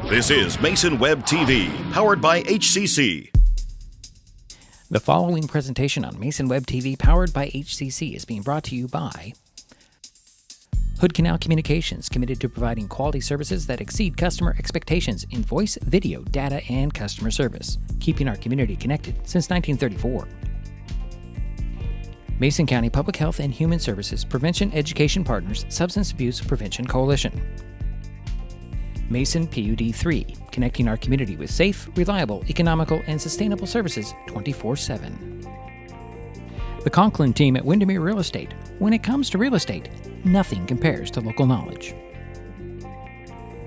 This is Mason Web TV, powered by HCC. The following presentation on Mason Web TV, powered by HCC, is being brought to you by Hood Canal Communications, committed to providing quality services that exceed customer expectations in voice, video, data, and customer service, keeping our community connected since 1934. Mason County Public Health and Human Services Prevention Education Partners Substance Abuse Prevention Coalition. Mason PUD 3, connecting our community with safe, reliable, economical, and sustainable services 24/7. The Conklin team at Windermere Real Estate. When it comes to real estate, nothing compares to local knowledge.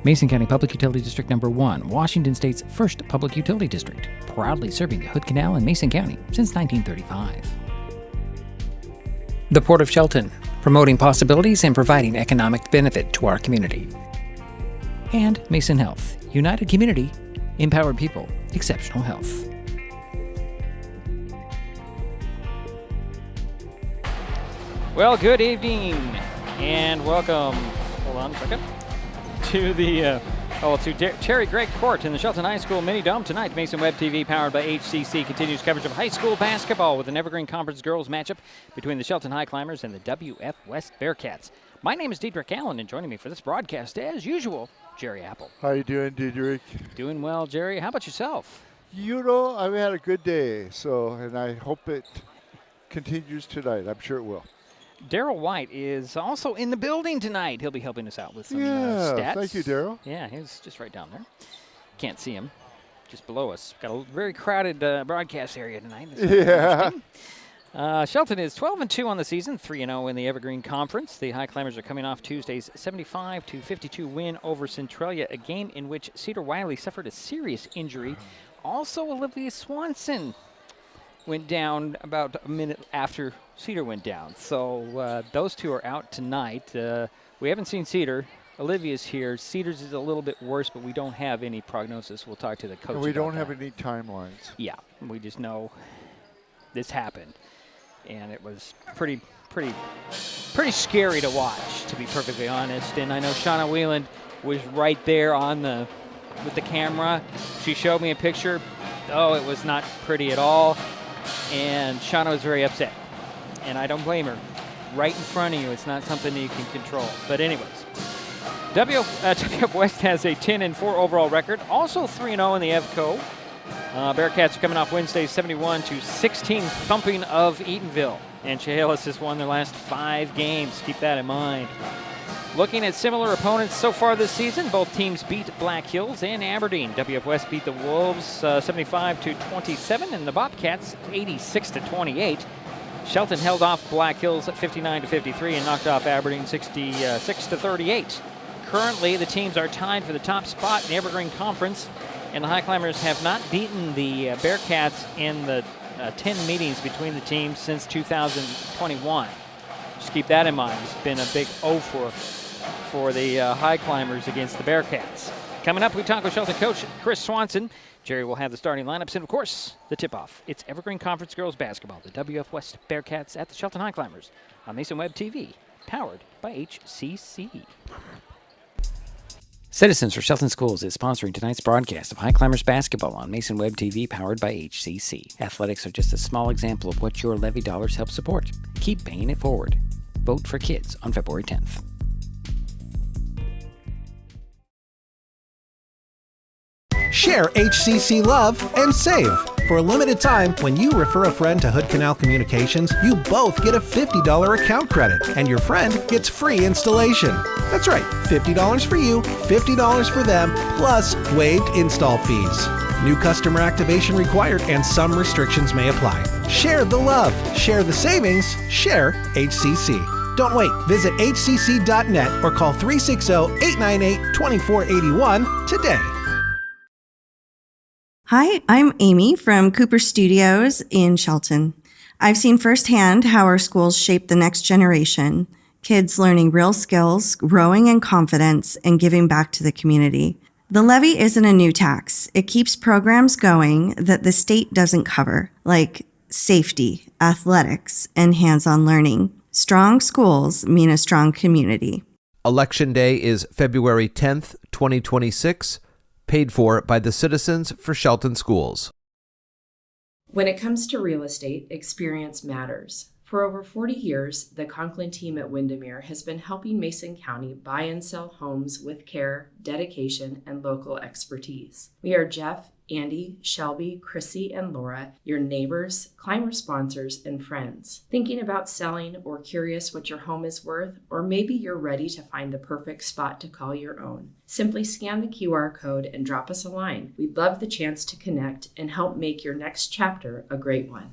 Mason County Public Utility District Number 1, Washington State's first public utility district, proudly serving the Hood Canal in Mason County since 1935. The Port of Shelton, promoting possibilities and providing economic benefit to our community. And Mason Health, united community, empowered people, exceptional health. Well, good evening and welcome. Hold on a second. To the Cherry Gregg Court in the Shelton High School Mini Dome tonight. Mason Web TV, powered by HCC, continues coverage of high school basketball with an Evergreen Conference girls matchup between the Shelton Highclimbers and the WF West Bearcats. My name is Diedrich Allen, and joining me for this broadcast, as usual, Jerry Apple. How you doing, Diedrich? Doing well, Jerry. How about yourself? You know, I've had a good day, and I hope it continues tonight. I'm sure it will. Daryl White is also in the building tonight. He'll be helping us out with some stats. Thank you, Daryl. Yeah, he's just right down there. Can't see him, just below us. Got a very crowded broadcast area tonight. Yeah. Shelton is 12-2 on the season, 3-0 in the Evergreen Conference. The Highclimbers are coming off Tuesday's 75-52 win over Centralia, a game in which Cedar Wiley suffered a serious injury. Also, Olivia Swanson went down about a minute after Cedar went down. So those two are out tonight. We haven't seen Cedar. Olivia's here. Cedar's is a little bit worse, but we don't have any prognosis. We'll talk to the coach. And we don't that. have any timelines. Yeah, we just know this happened. And it was pretty scary to watch, to be perfectly honest. And I know Shauna Wheeland was right there with the camera. She showed me a picture. Oh, it was not pretty at all. And Shauna was very upset. And I don't blame her. Right in front of you, it's not something that you can control. But anyways, WF West has a 10-4 overall record. Also 3-0 in the EVCO. Bearcats are coming off Wednesday's 71-16 thumping of Eatonville. And Chehalis has won their last 5 games. Keep that in mind. Looking at similar opponents so far this season, both teams beat Black Hills and Aberdeen. WF West beat the Wolves 75-27 and the Bobcats 86-28. Shelton held off Black Hills at 59-53 and knocked off Aberdeen 66-38. Currently, the teams are tied for the top spot in the Evergreen Conference, and the Highclimbers have not beaten the Bearcats in the 10 meetings between the teams since 2021. Just keep that in mind. It's been a big O for the Highclimbers against the Bearcats. Coming up, we talk with Shelton coach Chris Swanson. Jerry will have the starting lineups and, of course, the tip-off. It's Evergreen Conference girls basketball, the WF West Bearcats at the Shelton Highclimbers on Mason Web TV, powered by HCC. Citizens for Shelton Schools is sponsoring tonight's broadcast of Highclimbers basketball on Mason Web TV, powered by HCC. Athletics are just a small example of what your levy dollars help support. Keep paying it forward. Vote for kids on February 10th. Share HCC love and save. For a limited time, when you refer a friend to Hood Canal Communications, you both get a $50 account credit, and your friend gets free installation. That's right, $50 for you, $50 for them, plus waived install fees. New customer activation required, and some restrictions may apply. Share the love, share the savings, share HCC. Don't wait. Visit hcc.net or call 360-898-2481 today. Hi, I'm Amy from Cooper Studios in Shelton. I've seen firsthand how our schools shape the next generation, kids learning real skills, growing in confidence, and giving back to the community. The levy isn't a new tax. It keeps programs going that the state doesn't cover, like safety, athletics, and hands-on learning. Strong schools mean a strong community. Election Day is February 10th, 2026. paid for by the citizens for Shelton Schools. When it comes to real estate, experience matters. For over 40 years, the Conklin team at Windermere has been helping Mason County buy and sell homes with care, dedication, and local expertise. We are Jeff, Andy, Shelby, Chrissy, and Laura, your neighbors, climber sponsors, and friends. Thinking about selling or curious what your home is worth, or maybe you're ready to find the perfect spot to call your own. Simply scan the QR code and drop us a line. We'd love the chance to connect and help make your next chapter a great one.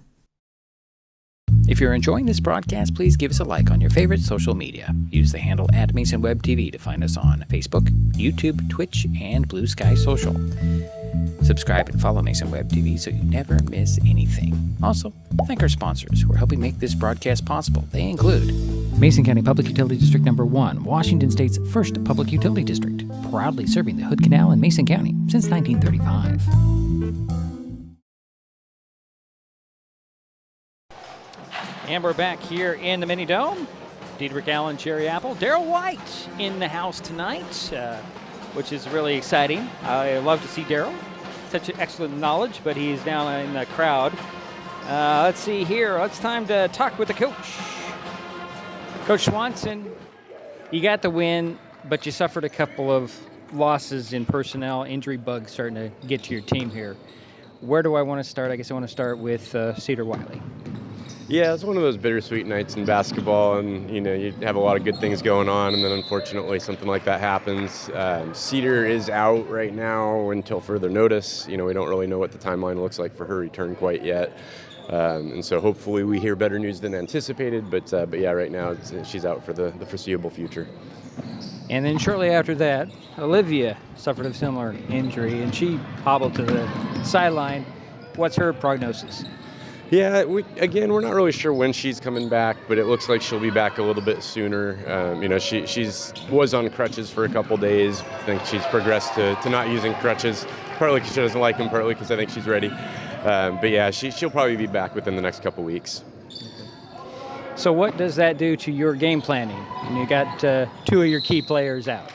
If you're enjoying this broadcast, please give us a like on your favorite social media. Use the handle @MasonWebTV to find us on Facebook, YouTube, Twitch, and Blue Sky Social. Subscribe and follow Mason Web TV so you never miss anything. Also, thank our sponsors who are helping make this broadcast possible. They include Mason County Public Utility District Number 1, Washington State's first public utility district, proudly serving the Hood Canal in Mason County since 1935. And we're back here in the Mini Dome. Diedrich Allen, Cherry Apple. Daryl White in the house tonight, which is really exciting. I love to see Daryl. Such excellent knowledge, but he's down in the crowd. Let's see here. It's time to talk with the coach. Coach Swanson, you got the win, but you suffered a couple of losses in personnel, injury bugs starting to get to your team here. Where do I want to start? I guess I want to start with Cedar Wiley. Yeah, it's one of those bittersweet nights in basketball, and you have a lot of good things going on, and then unfortunately something like that happens. Cedar is out right now until further notice. We don't really know what the timeline looks like for her return quite yet, and so hopefully we hear better news than anticipated. But yeah, right now she's out for the foreseeable future. And then shortly after that, Olivia suffered a similar injury, and she hobbled to the sideline. What's her prognosis? Yeah, we're not really sure when she's coming back, but it looks like she'll be back a little bit sooner. She's was on crutches for a couple days. I think she's progressed to not using crutches, partly because she doesn't like them, partly because I think she's ready. But yeah, she'll probably be back within the next couple weeks. So what does that do to your game planning? And you got two of your key players out.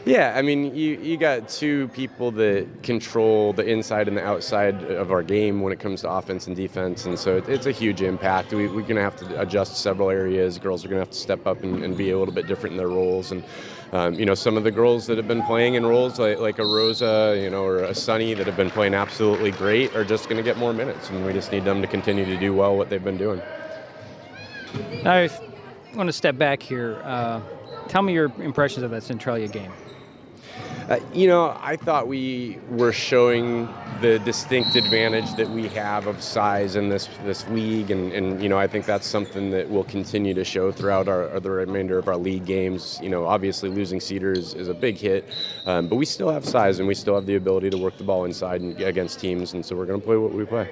Yeah, I mean, you got two people that control the inside and the outside of our game when it comes to offense and defense, and so it's a huge impact. We're going to have to adjust several areas. Girls are going to have to step up and be a little bit different in their roles. And, some of the girls that have been playing in roles like a Rosa, or a Sunny that have been playing absolutely great are just going to get more minutes, and we just need them to continue to do well what they've been doing. I want to step back here. Tell me your impressions of that Centralia game. I thought we were showing the distinct advantage that we have of size in this league, and I think that's something that we'll continue to show throughout the remainder of our league games. Obviously losing Cedar is a big hit, but we still have size and we still have the ability to work the ball inside and against teams, and so we're going to play what we play.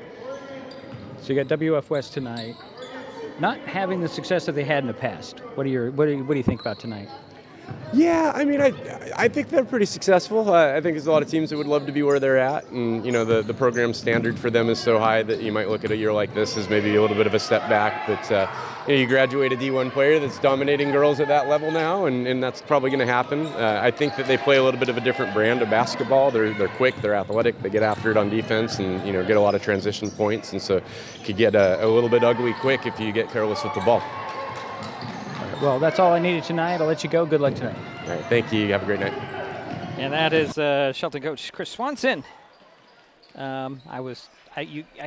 So you got WF West tonight, not having the success that they had in the past. What do you think about tonight? Yeah, I mean, I think they're pretty successful. I think there's a lot of teams that would love to be where they're at, and the program standard for them is so high that you might look at a year like this as maybe a little bit of a step back. But you graduate a D1 player that's dominating girls at that level now, and that's probably going to happen. I think that they play a little bit of a different brand of basketball. They're quick, they're athletic, they get after it on defense, and get a lot of transition points, and so it could get a little bit ugly quick if you get careless with the ball. Well, that's all I needed tonight. I'll let you go. Good luck tonight. All right, thank you. Have a great night. And that is Shelton coach Chris Swanson. I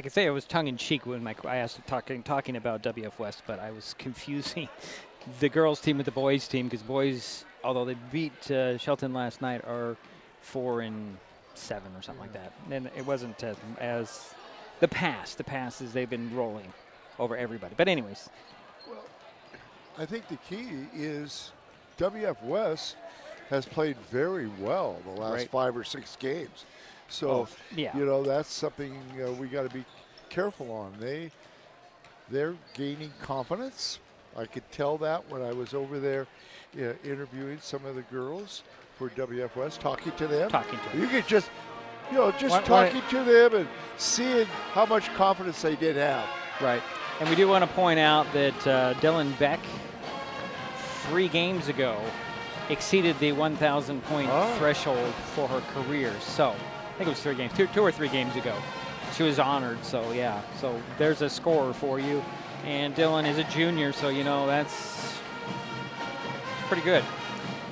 could say I was tongue-in-cheek when I asked talking about WF West, but I was confusing the girls' team with the boys' team because boys, although they beat Shelton last night, are 4-7 or something like that. And it wasn't as the past. The past is they've been rolling over everybody. But anyways. I think the key is WF West has played very well the last 5 or 6 games. So, that's something we got to be careful on. They're gaining confidence. I could tell that when I was over there interviewing some of the girls for WF West, talking to them. You could just, talking to them and seeing how much confidence they did have. Right. And we do want to point out that Dylan Beck, 3 games ago, exceeded the 1,000 point threshold for her career. So I think it was 3 games, two or 3 games ago. She was honored. So yeah, so there's a scorer for you. And Dylan is a junior, so that's pretty good.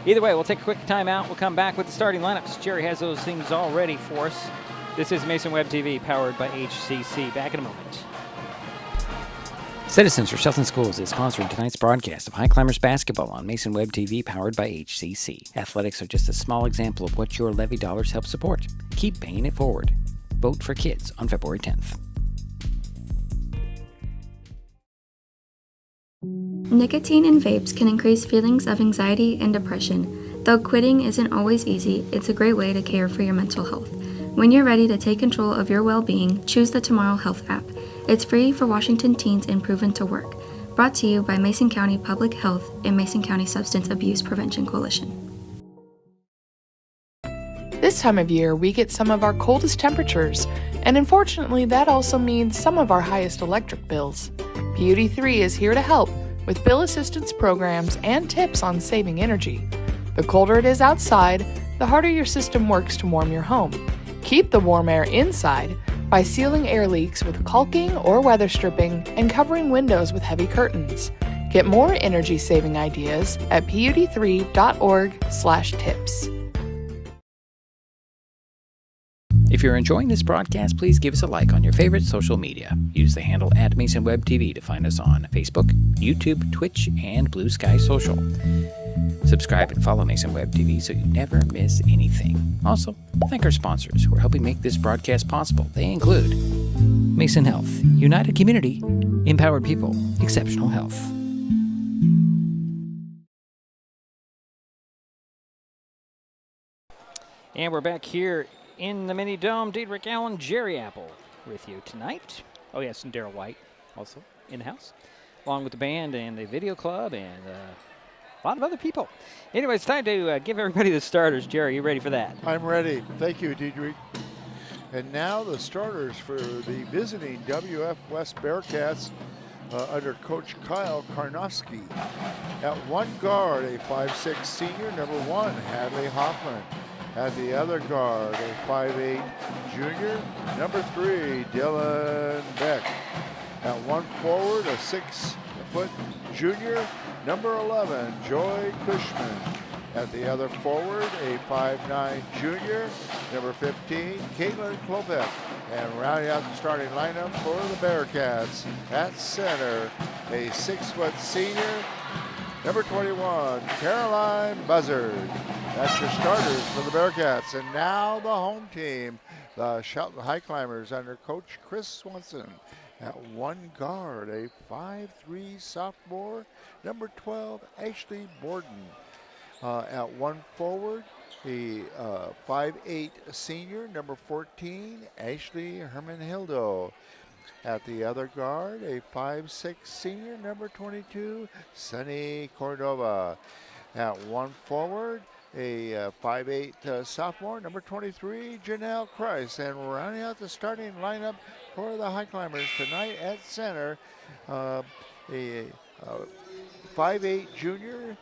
Either way, we'll take a quick timeout. We'll come back with the starting lineups. Jerry has those things all ready for us. This is Mason Web TV, powered by HCC. Back in a moment. Citizens for Shelton Schools is sponsoring tonight's broadcast of Highclimbers basketball on Mason Web TV, powered by HCC. Athletics are just a small example of what your levy dollars help support. Keep paying it forward. Vote for kids on February 10th. Nicotine in vapes can increase feelings of anxiety and depression. Though quitting isn't always easy, it's a great way to care for your mental health. When you're ready to take control of your well-being, choose the Tomorrow Health app. It's free for Washington teens and proven to work. Brought to you by Mason County Public Health and Mason County Substance Abuse Prevention Coalition. This time of year, we get some of our coldest temperatures, and unfortunately, that also means some of our highest electric bills. Beauty 3 is here to help with bill assistance programs and tips on saving energy. The colder it is outside, the harder your system works to warm your home. Keep the warm air inside by sealing air leaks with caulking or weather stripping and covering windows with heavy curtains. Get more energy-saving ideas at pud3.org/tips. If you're enjoying this broadcast, please give us a like on your favorite social media. Use the handle @MasonWebTV to find us on Facebook, YouTube, Twitch, and Blue Sky Social. Subscribe and follow Mason Web TV so you never miss anything. Also, thank our sponsors who are helping make this broadcast possible. They include Mason Health, United Community, Empowered People, Exceptional Health. And we're back here in the mini dome. Diedrich Allen, Jerry Apple with you tonight. Oh yes, and Daryl White also in the house, along with the band and the video club and a lot of other people. Anyway, it's time to give everybody the starters. Jerry, you ready for that? I'm ready. Thank you, Diedrich. And now the starters for the visiting WF West Bearcats under Coach Kyle Karnofsky. At one guard, a 5'6" senior, number 1, Hadley Hoffman. At the other guard, a 5'8" junior, number 3, Dylan Beck. At one forward, a 6-foot junior, number 11, Joy Cushman. At the other forward, a 5'9" junior, number 15, Caitlin Klopek. And rounding out the starting lineup for the Bearcats, at center, a 6-foot senior, number 21, Caroline Buzzard. That's your starters for the Bearcats. And now the home team, the Shelton Highclimbers under Coach Chris Swanson. At one guard, a 5'3" sophomore, number 12, Ashley Borden. At one forward, a 5'8" senior, number 14, Ashley Hermanhildo. At the other guard, a 5'6" senior, number 22, Sunny Cordova. At one forward, a 5'8" sophomore, number 23, Janelle Christ. And rounding out the starting lineup for the Highclimbers tonight at center, a 5'8" junior,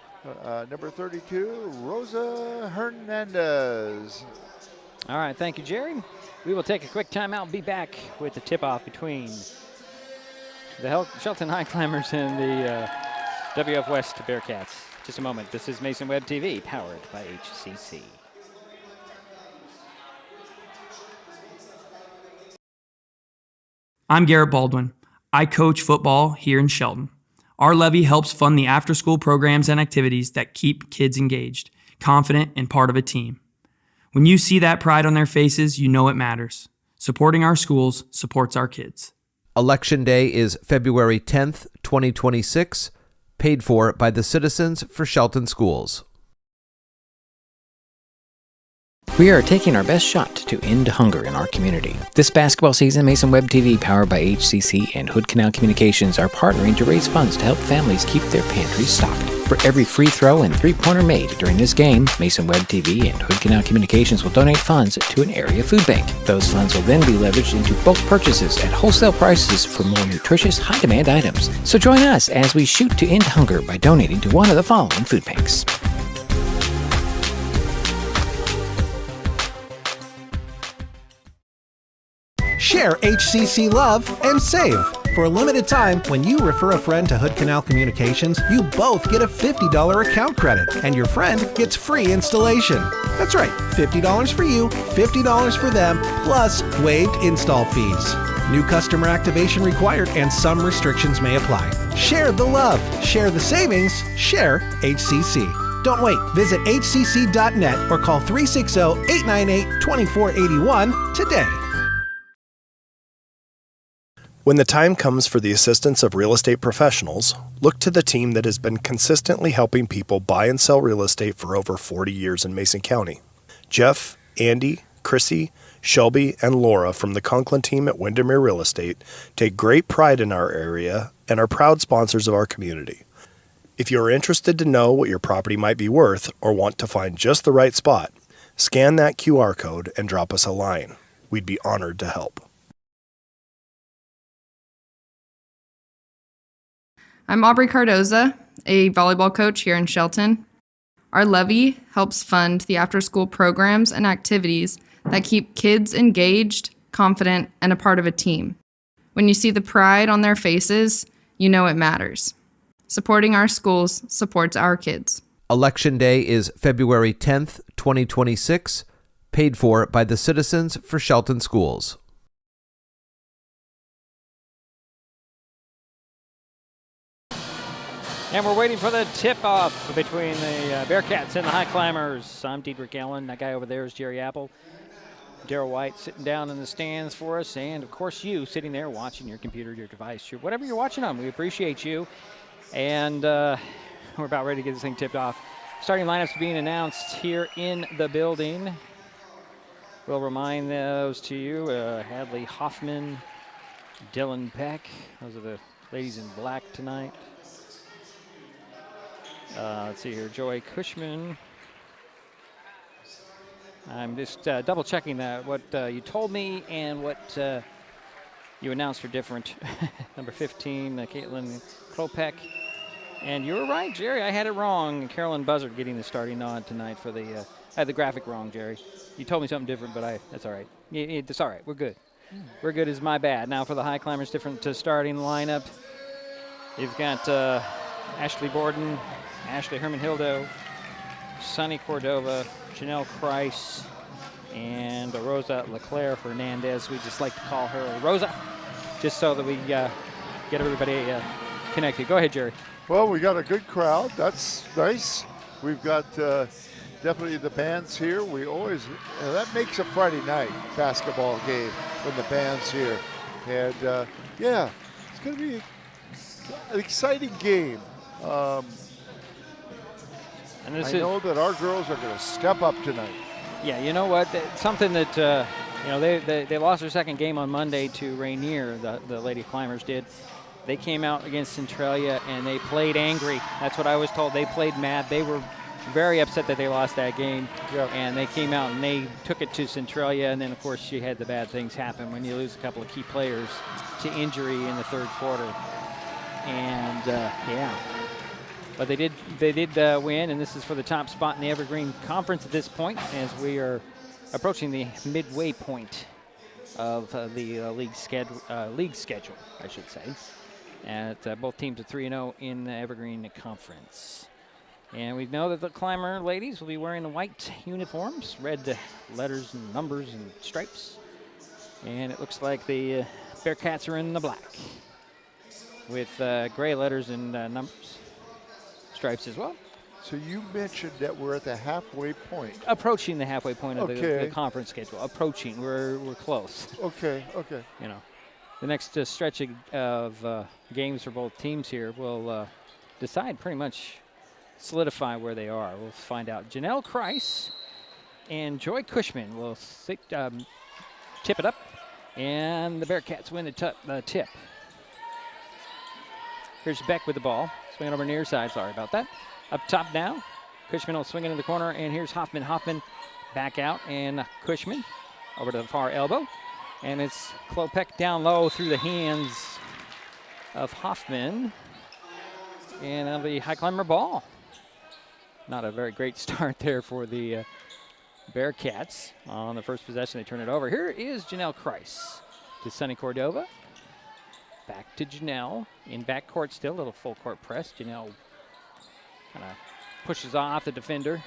number 32, Rosa Hernandez. All right, thank you, Jerry. We will take a quick timeout and be back with the tip-off between the Shelton Highclimbers and the WF West Bearcats. Just a moment. This is Mason Web TV, powered by HCC. I'm Garrett Baldwin. I coach football here in Shelton. Our levy helps fund the after-school programs and activities that keep kids engaged, confident, and part of a team. When you see that pride on their faces, you know it matters. Supporting our schools supports our kids. Election Day is February 10th, 2026, paid for by the Citizens for Shelton Schools. We are taking our best shot to end hunger in our community. This basketball season, Mason Web TV, powered by HCC and Hood Canal Communications, are partnering to raise funds to help families keep their pantries stocked. For every free throw and three-pointer made during this game, Mason Web TV and Hood Canal Communications will donate funds to an area food bank. Those funds will then be leveraged into bulk purchases at wholesale prices for more nutritious, high-demand items. So join us as we shoot to end hunger by donating to one of the following food banks: Share HCC love and save. For a limited time, when you refer a friend to Hood Canal Communications, you both get a $50 account credit, and your friend gets free installation. That's right, $50 for you, $50 for them, plus waived install fees. New customer activation required, and some restrictions may apply. Share the love, share the savings, share HCC. Don't wait. Visit hcc.net or call 360-898-2481 today. When the time comes for the assistance of real estate professionals, look to the team that has been consistently helping people buy and sell real estate for over 40 years in Mason County. Jeff, Andy, Chrissy, Shelby, and Laura from the Conklin team at Windermere Real Estate take great pride in our area and are proud sponsors of our community. If you are interested to know what your property might be worth or want to find just the right spot, scan that QR code and drop us a line. We'd be honored to help. I'm Aubrey Cardoza, a volleyball coach here in Shelton. Our levy helps fund the after-school programs and activities that keep kids engaged, confident, and a part of a team. When you see the pride on their faces, you know it matters. Supporting our schools supports our kids. Election Day is February 10th, 2026, paid for by the Citizens for Shelton Schools. And we're waiting for the tip-off between the Bearcats and the Highclimbers. I'm Diedrich Allen. That guy over there is Jerry Apple. Daryl White sitting down in the stands for us. And, of course, you sitting there watching your computer, your device, whatever you're watching on. We appreciate you. And we're about ready to get this thing tipped off. Starting lineups being announced here in the building. We'll remind those to you. Hadley Hoffman, Dylan Peck. Those are the ladies in black tonight. Let's see here, Joy Cushman. I'm just double checking that what you told me and what you announced are different. Number 15, Caitlin Klopek. And you were right, Jerry. I had it wrong. Carolyn Buzzard getting the starting nod tonight for the. I had the graphic wrong, Jerry. You told me something different, but that's all right. It's all right. We're good. We're good is my bad. Now for the Highclimbers, different starting lineup. You've got Ashley Borden, Ashley Herman-Hildo, Sunny Cordova, Janelle Price, and Rosa Leclerc Hernandez. We just like to call her Rosa, just so that we get everybody connected. Go ahead, Jerry. Well, we got a good crowd. That's nice. We've got definitely the bands here. We always, that makes a Friday night basketball game when the band's here. And yeah, it's going to be an exciting game. And I know that our girls are going to step up tonight. Yeah, you know what? Something that, they lost their second game on Monday to Rainier, the Lady Climbers did. They came out against Centralia and they played angry. That's what I was told. They played mad. They were very upset that they lost that game. Yep. And they came out and they took it to Centralia. And then, of course, she had the bad things happen when you lose a couple of key players to injury in the third quarter. And, yeah. But they did win, and this is for the top spot in the Evergreen Conference at this point as we are approaching the midway point of the league schedule, I should say. And both teams are 3-0 in the Evergreen Conference. And we know that the Climber ladies will be wearing the white uniforms, red letters and numbers and stripes. And it looks like the Bearcats are in the black with gray letters and numbers. Stripes as well. So you mentioned that we're at the halfway point. Approaching the halfway point of the conference schedule. Approaching. We're close. Okay. You know, the next stretch of games for both teams here will decide, pretty much solidify where they are. We'll find out. Janelle Kreis and Joy Cushman will tip it up, and the Bearcats win the tip. Here's Beck with the ball. Swinging over near side. Sorry about that. Up top now. Cushman will swing into the corner, and here's Hoffman. Hoffman back out, and Cushman over to the far elbow. And it's Klopek down low through the hands of Hoffman. And that'll be Highclimber ball. Not a very great start there for the Bearcats. On the first possession, they turn it over. Here is Janelle Kreis. to Sunny Cordova. Back to Janelle. In backcourt still, a little full court press. Janelle kind of pushes off the defender.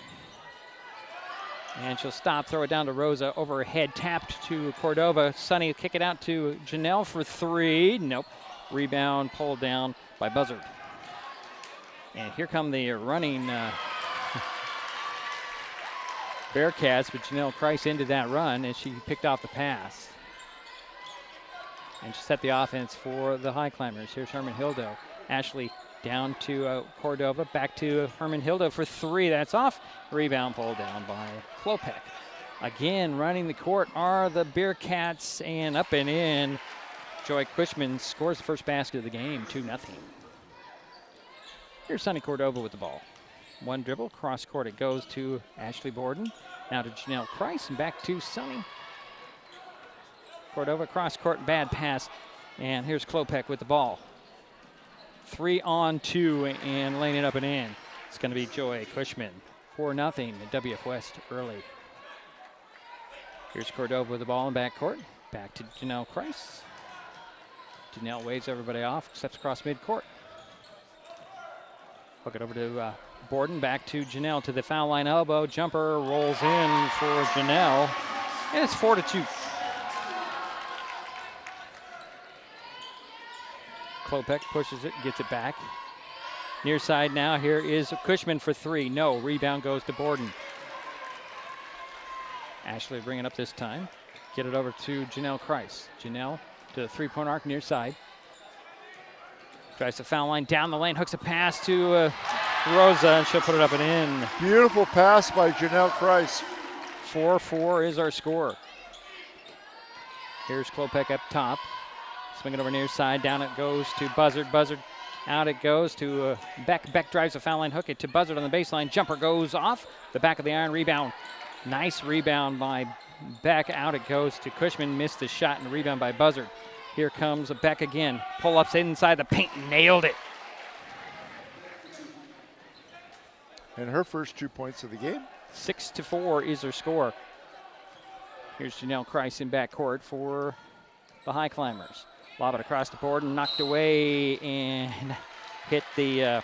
And she'll stop, throw it down to Rosa. Overhead, tapped to Cordova. Sunny will kick it out to Janelle for 3. Nope. Rebound pulled down by Buzzard. And here come the running Bearcats, but Janelle Kreis into that run as she picked off the pass. And she set the offense for the Highclimbers. Here's Herman Hildo. Ashley down to Cordova, back to Herman Hildo for 3. That's off. Rebound pulled down by Klopek. Again, running the court are the Bearcats, and up and in. Joy Cushman scores the first basket of the game, 2-0. Here's Sunny Cordova with the ball. One dribble, cross court, it goes to Ashley Borden. Now to Janelle Kreis, and back to Sunny. Cordova cross court, bad pass. And here's Klopek with the ball. 3-on-2 and laying it up and in. It's going to be Joy Cushman. 4-0 at WF West early. Here's Cordova with the ball in backcourt. Back to Janelle Kreis. Janelle waves everybody off, steps across midcourt. Hook it over to Borden, back to Janelle to the foul line elbow. Jumper rolls in for Janelle, and it's 4-2. Klopek pushes it, gets it back. Near side now, here is Cushman for 3. No, rebound goes to Borden. Ashley bring it up this time. Get it over to Janelle Kreis. Janelle to the three-point arc near side. Drives the foul line down the lane, hooks a pass to Rosa, and she'll put it up and in. Beautiful pass by Janelle Kreis. 4-4 is our score. Here's Klopek up top. Swing it over near side, down it goes to Buzzard. Buzzard out it goes to Beck. Beck drives the foul line, hook it to Buzzard on the baseline. Jumper goes off the back of the iron, rebound. Nice rebound by Beck. Out it goes to Cushman, missed the shot, and rebound by Buzzard. Here comes Beck again. Pull-ups inside the paint, nailed it. And her first 2 points of the game. 6-4 is her score. Here's Janelle Kreis in backcourt for the Highclimbers. Lob it across the board and knocked away and hit the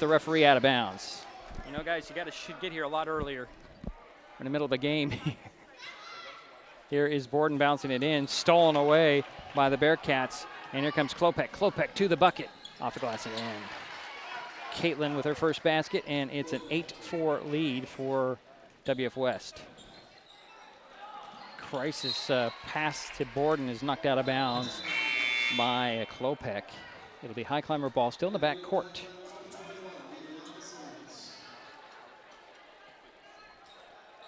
referee out of bounds. You know, guys, should get here a lot earlier. We're in the middle of the game. Here is Borden bouncing it in, stolen away by the Bearcats. And here comes Klopek. Klopek to the bucket. Off the glass and in. Caitlin with her first basket, and it's an 8-4 lead for WF West. Kreis's pass to Borden is knocked out of bounds by Klopek. It'll be Highclimber ball still in the back court.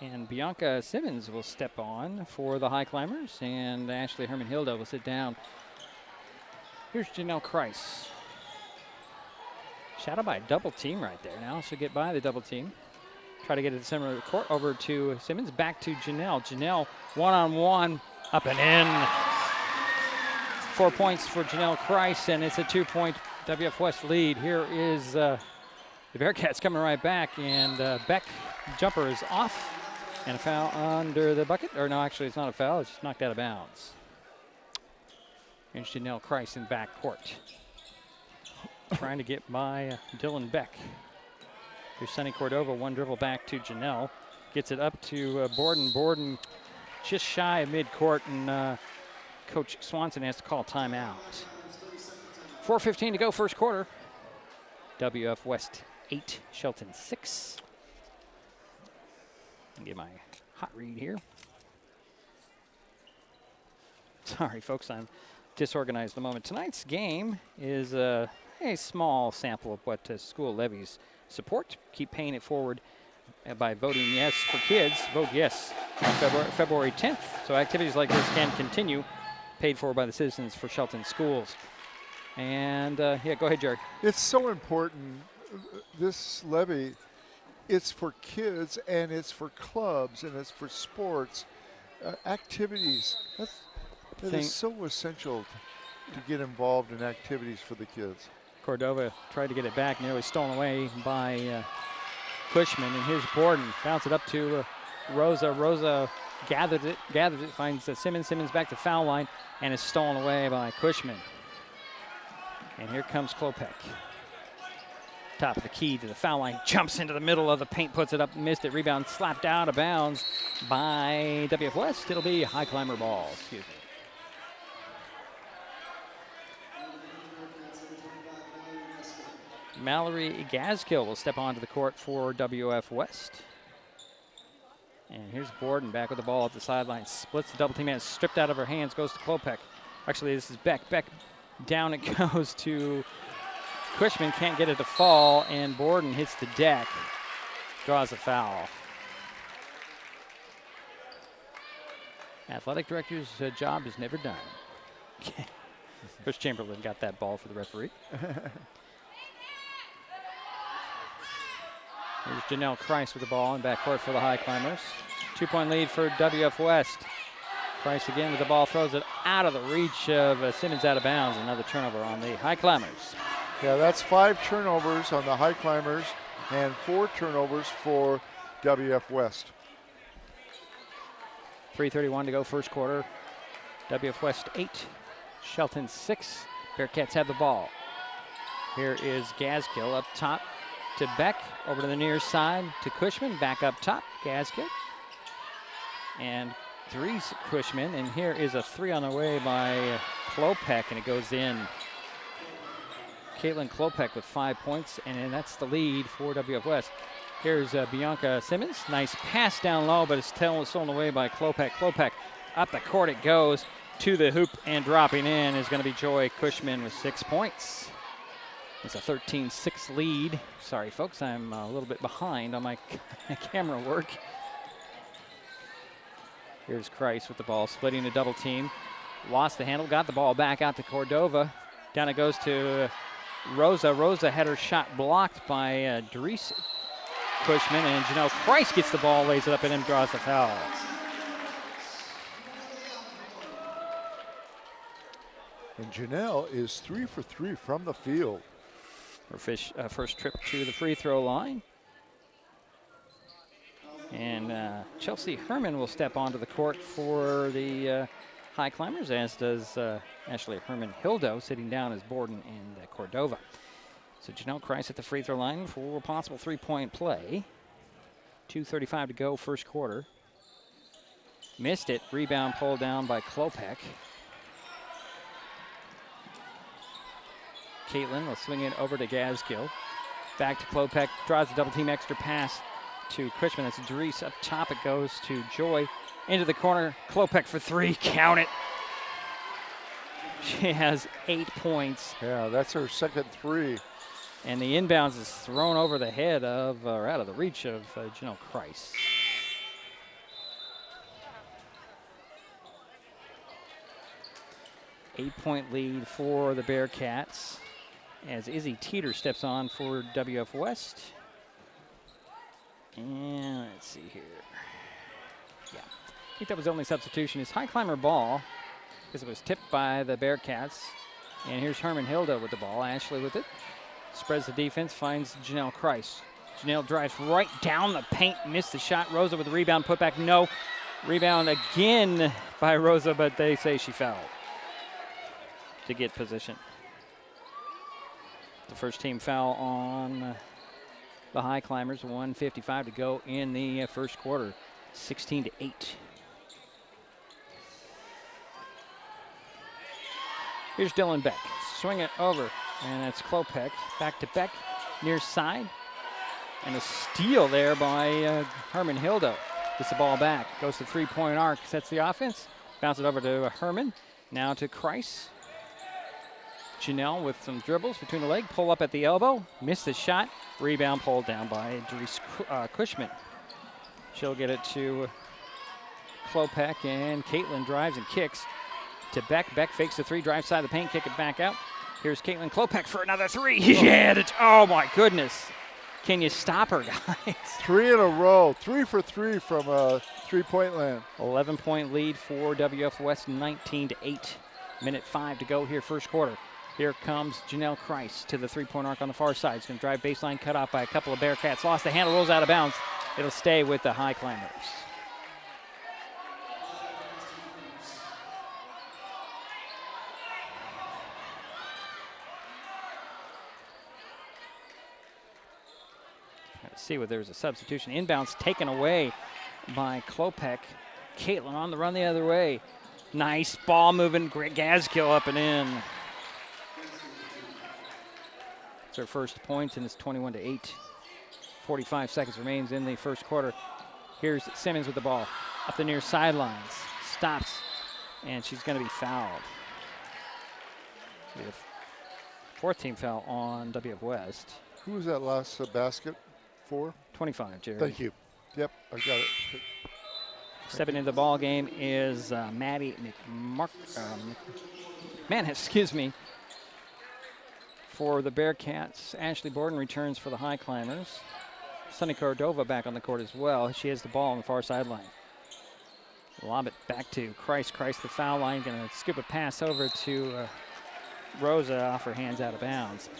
And Bianca Simmons will step on for the Highclimbers, and Ashley Herman Hilda will sit down. Here's Janelle Kreis. Shadowed by a double team right there. Now she'll get by the double team. Try to get it to the center of the court, over to Simmons, back to Janelle. Janelle, one-on-one, up and in. 4 points for Janelle Kreis, and it's a 2-point WF West lead. Here is the Bearcats coming right back, and Beck jumper is off, and a foul under the bucket. Or no, actually it's not a foul, it's just knocked out of bounds. Here's Janelle Kreis in backcourt. Trying to get by Dylan Beck. Here's Sunny Cordova, one dribble back to Janelle. Gets it up to Borden. Borden just shy of midcourt, and Coach Swanson has to call timeout. 4:15 to go, first quarter. WF West 8, Shelton 6. I'll get my hot read here. Sorry, folks, I'm disorganized at the moment. Tonight's game is a small sample of what school levies support. Keep paying it forward by voting yes for kids. Vote yes on February 10th. So activities like this can continue, paid for by the citizens for Shelton schools. And yeah, go ahead, Jared. It's so important. This levy, it's for kids and it's for clubs and it's for sports, activities. That is so essential to get involved in activities for the kids. Cordova tried to get it back, nearly stolen away by Cushman. And here's Borden. Bounce it up to Rosa. Rosa gathers it, finds Simmons. Simmons back to foul line, and is stolen away by Cushman. And here comes Klopek. Top of the key to the foul line, jumps into the middle of the paint, puts it up, missed it, rebound slapped out of bounds by WF West. It'll be Highclimber ball, excuse me. Mallory Gaskill will step onto the court for WF West. And here's Borden back with the ball at the sideline. Splits the double team, and it's stripped out of her hands, goes to Klopek. Actually, this is Beck. Beck down it goes to Cushman, can't get it to fall, and Borden hits the deck, draws a foul. Athletic director's job is never done. Chris Chamberlain got that ball for the referee. Here's Janelle Christ with the ball in backcourt for the Highclimbers. 2-point lead for WF West. Christ again with the ball, throws it out of the reach of Simmons, out of bounds. Another turnover on the Highclimbers. Yeah, that's 5 turnovers on the Highclimbers and 4 turnovers for WF West. 3:31 to go first quarter. WF West 8, Shelton 6. Bearcats have the ball. Here is Gaskill up top to Beck, over to the near side to Cushman, back up top, Gaskill. And 3's Cushman, and here is a 3 on the way by Klopek, and it goes in. Caitlin Klopek with 5 points, and that's the lead for WF West. Here's Bianca Simmons. Nice pass down low, but it's stolen away by Klopek. Klopek up the court it goes to the hoop, and dropping in is going to be Joy Cushman with 6 points. It's a 13-6 lead. Sorry, folks, I'm a little bit behind on my camera work. Here's Christ with the ball, splitting a double team. Lost the handle, got the ball back out to Cordova. Down it goes to Rosa. Rosa had her shot blocked by Doris Cushman, and Janelle Christ gets the ball, lays it up, and then draws the foul. And Janelle is 3 for 3 from the field. Her first trip to the free throw line. And Chelsea Herman will step onto the court for the Highclimbers, as does Ashley Herman-Hildo, sitting down as Borden and Cordova. So Janelle Christ at the free throw line for a possible 3-point play. 2:35 to go first quarter. Missed it. Rebound pulled down by Klopek. Caitlin will swing it over to Gaskill. Back to Klopek, draws the double team, extra pass to Cushman. That's Doris up top. It goes to Joy. Into the corner, Klopek for 3, count it. She has 8 points. Yeah, that's her second 3. And the inbounds is thrown over the head of, or out of the reach of Janelle Christ. Eight-point lead for the Bearcats as Izzy Teeter steps on for WF West. And let's see here. Yeah, I think that was the only substitution. Is Highclimber ball, because it was tipped by the Bearcats. And here's Herman-Hilda with the ball. Ashley with it. Spreads the defense, finds Janelle Christ. Janelle drives right down the paint, missed the shot. Rosa with the rebound, put back, no. Rebound again by Rosa, but they say she fouled to get position. The first team foul on the Highclimbers. 1:55 to go in the first quarter. 16-8. Here's Dylan Beck. Swing it over, and it's Klopek. Back to Beck, near side. And a steal there by Herman-Hildo. Gets the ball back, goes to three-point arc, sets the offense. Bounce it over to Herman. Now to Christ. Janelle with some dribbles between the leg, pull up at the elbow, missed the shot. Rebound pulled down by Doris Cushman. She'll get it to Klopek, and Caitlin drives and kicks to Beck. Beck fakes the 3, drives side of the paint, kick it back out. Here's Caitlin Klopek for another 3. Yeah, oh my goodness. Can you stop her, guys? 3 in a row, 3 for 3 from three-point land. 11-point lead for WF West, 19-8. Minute 5 to go here, first quarter. Here comes Janelle Christ to the three-point arc on the far side. She's going to drive baseline, cut off by a couple of Bearcats. Lost the handle, rolls out of bounds. It'll stay with the Highclimbers. Let's see what there's a substitution. Inbounds taken away by Klopek. Caitlin on the run the other way. Nice ball moving. Gaskill up and in. It's her first points, and it's 21-8. 45 seconds remains in the first quarter. Here's Simmons with the ball up the near sidelines. Stops, and she's going to be fouled. We have fourth team foul on WF West. Who was that last basket for? 25, Jerry. Thank you. Yep, I got it. Stepping into the ball game is Maddie McMahon, excuse me. For the Bearcats, Ashley Borden returns for the Highclimbers. Sunny Cordova back on the court as well. She has the ball on the far sideline. Lob it back to Christ. Christ, the foul line, going to scoop a pass over to Rosa off her hands out of bounds.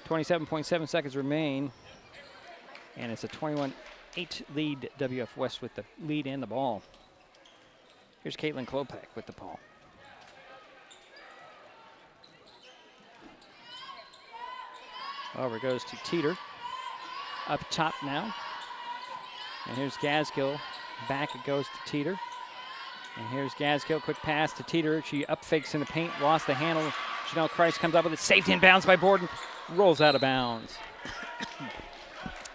27.7 seconds remain, and it's a 21-8 lead. WF West with the lead and the ball. Here's Caitlin Klopek with the ball. Over goes to Teeter. Up top now. And here's Gaskill. Back it goes to Teeter. And here's Gaskill. Quick pass to Teeter. She up fakes in the paint. Lost the handle. Janelle Christ comes up with it. Safety and bounds by Borden. Rolls out of bounds.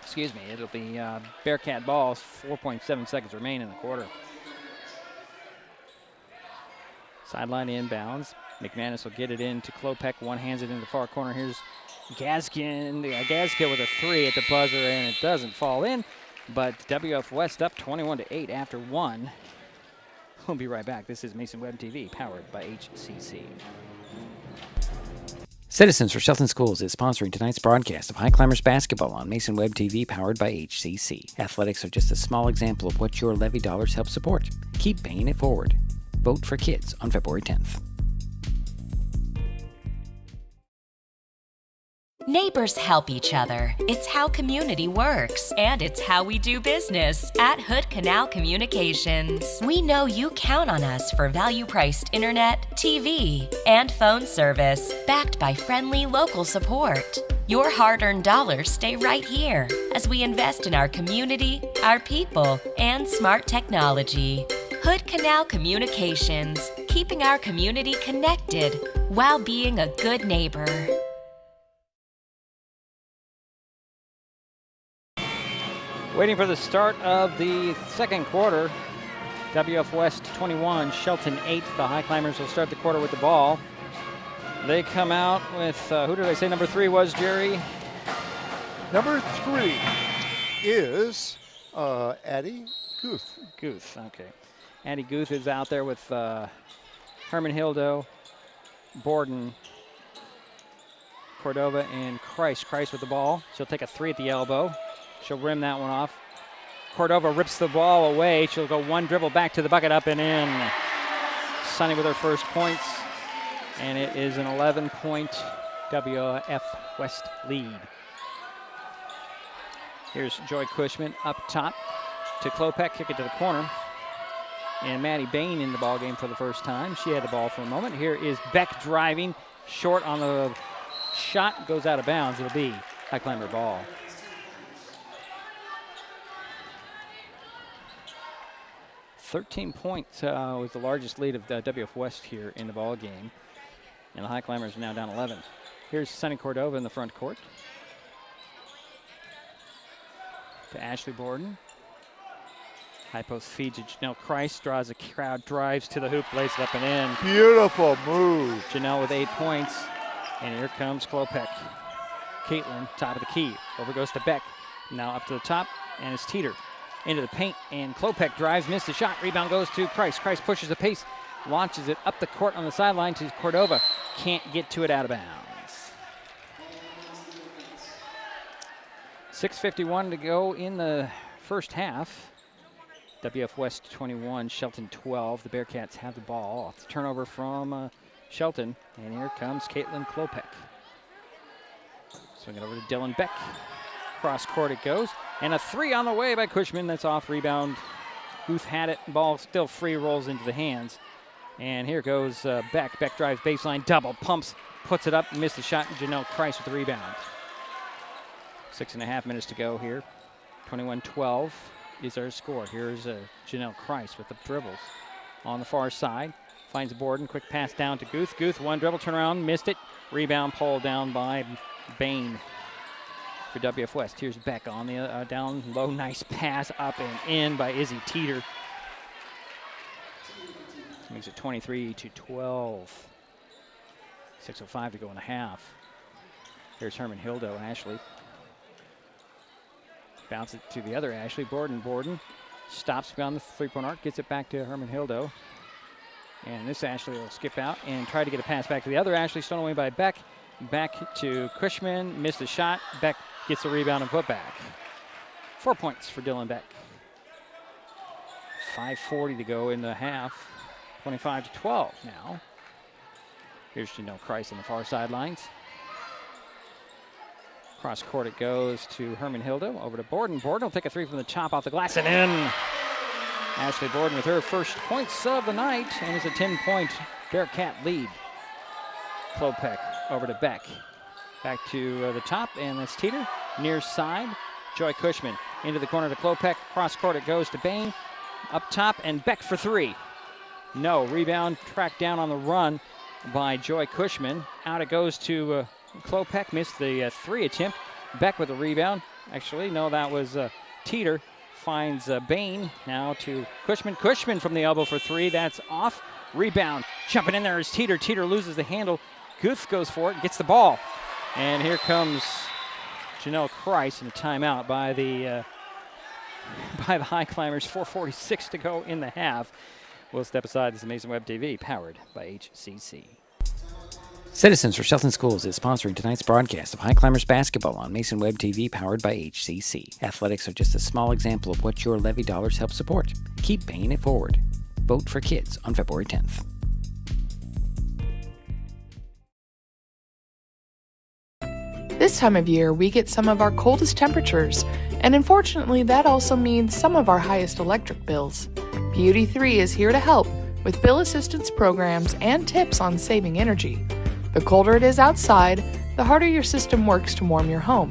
Excuse me. It'll be Bearcat ball. 4.7 seconds remain in the quarter. Sideline inbounds. McManus will get it in to Klopek. One hands it in the far corner. Here's Gaskill with a three at the buzzer, and it doesn't fall in. But WF West up 21-8 after one. We'll be right back. This is Mason Web TV, powered by HCC. Citizens for Shelton Schools is sponsoring tonight's broadcast of Highclimbers basketball on Mason Web TV, powered by HCC. Athletics are just a small example of what your levy dollars help support. Keep paying it forward. Vote for kids on February 10th. Neighbors help each other. It's how community works, and it's how we do business at Hood Canal Communications. We know you count on us for value-priced internet, TV, and phone service, backed by friendly local support. Your hard-earned dollars stay right here as we invest in our community, our people, and smart technology. Hood Canal Communications, keeping our community connected while being a good neighbor. Waiting for the start of the second quarter. WF West 21, Shelton 8. The Highclimbers will start the quarter with the ball. They come out with, who did I say number 3 was, Jerry? Number 3 is Addie Guth. Guth, okay. Addie Guth is out there with Herman Hildo, Borden, Cordova, and Christ. Christ with the ball. She'll take a 3 at the elbow. She'll rim that one off. Cordova rips the ball away. She'll go one dribble back to the bucket, up and in. Sunny with her first points. And it is an 11-point WF West lead. Here's Joy Cushman up top to Klopek. Kick it to the corner. And Maddie Bain in the ball game for the first time. She had the ball for a moment. Here is Beck driving. Short on the shot. Goes out of bounds. It'll be Highclimber ball. 13 points was the largest lead of the WF West here in the ball game. And the Highclimbers are now down 11. Here's Sunny Cordova in the front court. To Ashley Borden. High post feed to Janelle Christ. Draws a crowd, drives to the hoop, lays it up and in. Beautiful move. Janelle with 8 points. And here comes Klopek. Caitlin, top of the key. Over goes to Beck. Now up to the top, and it's Teeter. Into the paint, and Klopek drives, missed the shot. Rebound goes to Christ. Christ pushes the pace, launches it up the court on the sideline to Cordova. Can't get to it out of bounds. 6:51 to go in the first half. WF West 21, Shelton 12. The Bearcats have the ball off the turnover from Shelton. And here comes Caitlin Klopek. Swing it over to Dylan Beck. Cross court it goes. And a 3 on the way by Cushman. That's off rebound. Guth had it. Ball still free, rolls into the hands. And here goes Beck. Beck drives baseline, double, pumps, puts it up, missed the shot. Janelle Christ with the rebound. 6.5 minutes to go here. 21-12 is our score. Here's Janelle Kreis with the dribbles on the far side. Finds Borden, quick pass down to Guth. Guth, one dribble, turn around, missed it. Rebound pulled down by Bain for WF West. Here's Beck on the down low, nice pass up and in by Izzy Teeter. This makes it 23-12. 6:05 to go in the half. Here's Herman Hildo, Ashley. Bounce it to the other Ashley. Borden stops beyond the three-point arc, gets it back to Herman Hildo. And this Ashley will skip out and try to get a pass back to the other Ashley, stolen away by Beck. Back to Cushman, missed the shot. Beck gets the rebound and put back. 4 points for Dylan Beck. 5:40 to go in the half. 25-12 now. Here's Janelle Kreis on the far sidelines. Cross court it goes to Herman Hildo, over to Borden. Borden will take a three from the top off the glass and in. Ashley Borden with her first points of the night, and it's a 10-point Bearcat lead. Klopek over to Beck. Back to the top, and that's Teeter. Near side, Joy Cushman into the corner to Klopek. Cross court it goes to Bain. Up top, and Beck for three. No, rebound tracked down on the run by Joy Cushman. Out it goes to Klopek, missed the three attempt. Beck with a rebound. Actually, no, that was Teeter. Finds Bain now to Cushman. Cushman from the elbow for three. That's off. Rebound. Jumping in there is Teeter. Teeter loses the handle. Guth goes for it, gets the ball. And here comes Janelle Kreis in a timeout by the Highclimbers. 4:46 to go in the half. We'll step aside. This is Mason Web TV, powered by HCC. Citizens for Shelton Schools is sponsoring tonight's broadcast of Highclimbers basketball on Mason Web TV, powered by HCC. Athletics are just a small example of what your levy dollars help support. Keep paying it forward. Vote for kids on February 10th. This time of year, we get some of our coldest temperatures, and unfortunately, that also means some of our highest electric bills. Beauty 3 is here to help with bill assistance programs and tips on saving energy. The colder it is outside, the harder your system works to warm your home.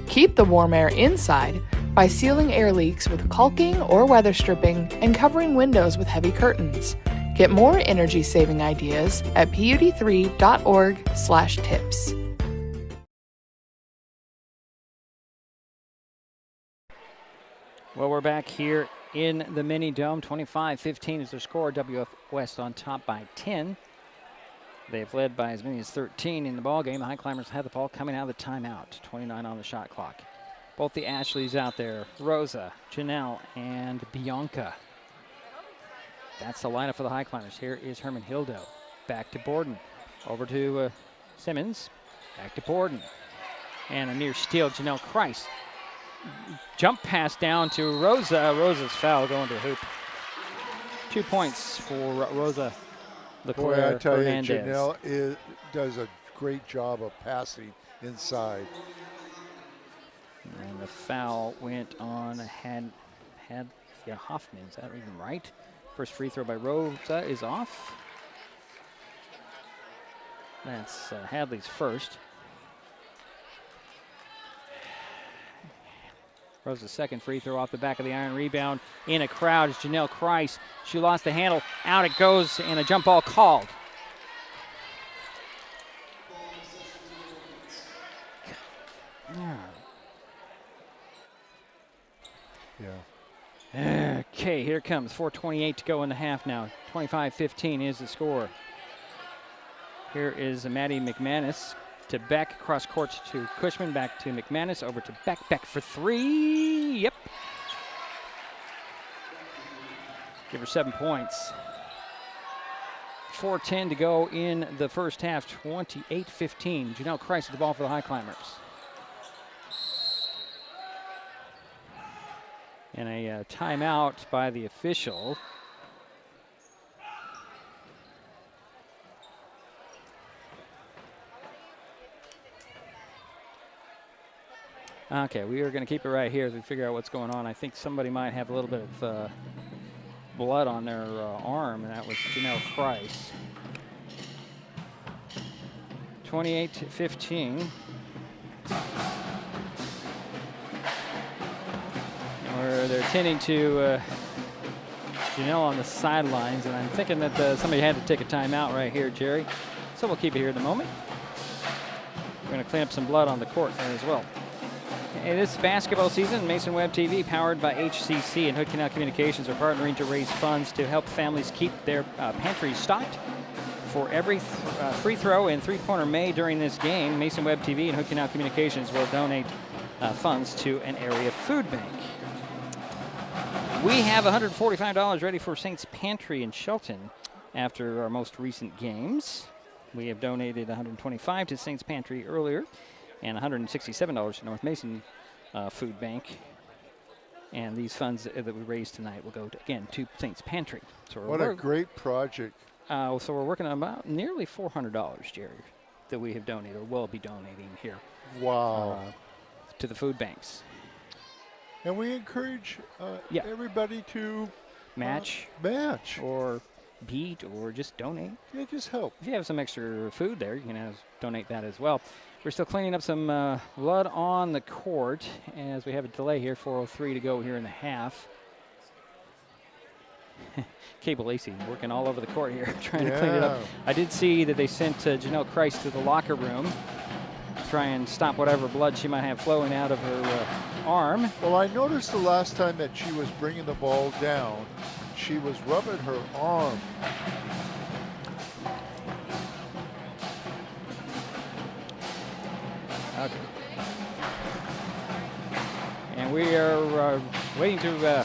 Keep the warm air inside by sealing air leaks with caulking or weather stripping and covering windows with heavy curtains. Get more energy-saving ideas at pud3.org/tips. Well, we're back here in the mini dome. 25-15 is their score. WF West on top by 10. They've led by as many as 13 in the ball game. The Highclimbers have the ball coming out of the timeout. 29 on the shot clock. Both the Ashleys out there. Rosa, Janelle, and Bianca. That's the lineup for the Highclimbers. Here is Herman Hildo. Back to Borden. Over to Simmons. Back to Borden. And a near steal, Janelle Kreis. Jump pass down to Rosa. Rosa's foul going to hoop. 2 points for Rosa. Boy, I tell you, Janelle does a great job of passing inside. And the foul went on Hoffman. Is that even right? First free throw by Rosa is off. That's Hadley's first. Rosa's second free throw off the back of the iron. Rebound in a crowd is Janelle Kreis. She lost the handle. Out it goes, and a jump ball called. Yeah. Okay, here comes 4:28 to go in the half now. 25-15 is the score. Here is Maddie McManus. To Beck, cross court to Cushman, back to McManus, over to Beck. Beck for three. Yep. Give her 7 points. 4:10 to go in the first half. 28-15. Janelle Kreis with the ball for the Highclimbers. And a timeout by the official. Okay, we are going to keep it right here as we figure out what's going on. I think somebody might have a little bit of blood on their arm, and that was Janelle Kreis. 28-15. where they're tending to Janelle on the sidelines, and I'm thinking that somebody had to take a timeout right here, Jerry. So we'll keep it here at the moment. We're going to clean up some blood on the court there as well. Hey, this basketball season, Mason Web TV, powered by HCC and Hood Canal Communications, are partnering to raise funds to help families keep their pantries stocked. For every free throw and three-pointer made during this game, Mason Web TV and Hood Canal Communications will donate funds to an area food bank. We have $145 ready for Saints Pantry in Shelton after our most recent games. We have donated $125 to Saints Pantry earlier and $167 to North Mason Food Bank. And these funds that we raised tonight will go, again, to Saints Pantry. So what a great project. So we're working on about nearly $400, Jerry, that we have donated or will be donating here. Wow. To the food banks. And we encourage everybody to match or beat or just donate. Yeah, just help. If you have some extra food there, you can donate that as well. We're still cleaning up some blood on the court as we have a delay here, 4:03 to go here in the half. Cable Lacey working all over the court here, trying to clean it up. I did see that they sent Janelle Christ to the locker room to try and stop whatever blood she might have flowing out of her arm. Well, I noticed the last time that she was bringing the ball down, she was rubbing her arm. Okay. And we are waiting to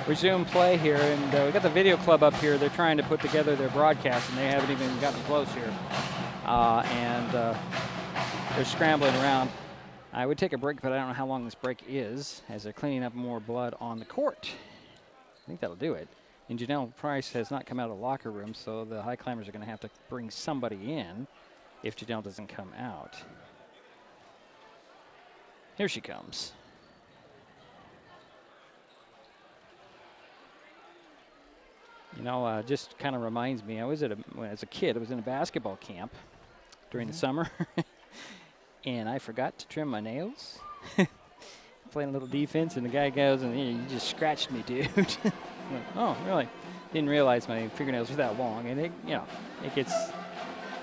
resume play here, and we got the video club up here. They're trying to put together their broadcast, and they haven't even gotten close here. And they're scrambling around. I would take a break, but I don't know how long this break is, as they're cleaning up more blood on the court. I think that'll do it. And Janelle Price has not come out of the locker room, so the Highclimbers are going to have to bring somebody in if Janelle doesn't come out. Here she comes. You know, just kind of reminds me, I was as a kid, I was in a basketball camp during the summer, and I forgot to trim my nails. Playing a little defense, and the guy goes, and you just scratched me, dude. Like, oh, really? Didn't realize my fingernails were that long, and it gets.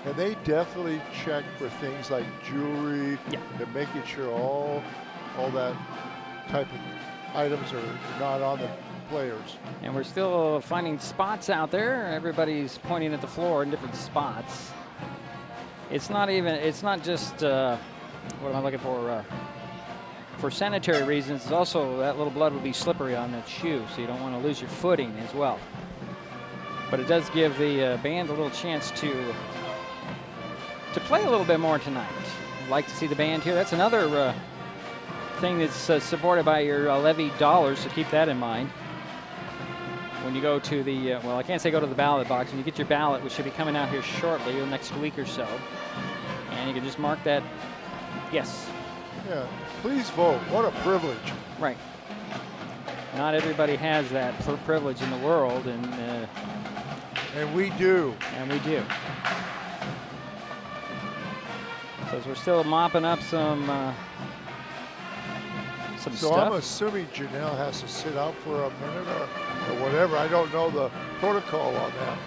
And they definitely check for things like jewelry, and making sure all that type of items are not on the players. And we're still finding spots out there. Everybody's pointing at the floor in different spots. It's not just, what am I looking for sanitary reasons. It's also that little blood would be slippery on that shoe, so you don't want to lose your footing as well. But it does give the band a little chance to play a little bit more tonight. I'd like to see the band here. That's another thing that's supported by your levy dollars, so keep that in mind. When you go to the, well, I can't say go to the ballot box. When you get your ballot, which should be coming out here shortly, the next week or so, and you can just mark that yes. Yeah, please vote. What a privilege. Right. Not everybody has that privilege in the world, and we do. And we do. So as we're still mopping up some stuff. So I'm assuming Janelle has to sit out for a minute or whatever. I don't know the protocol on that.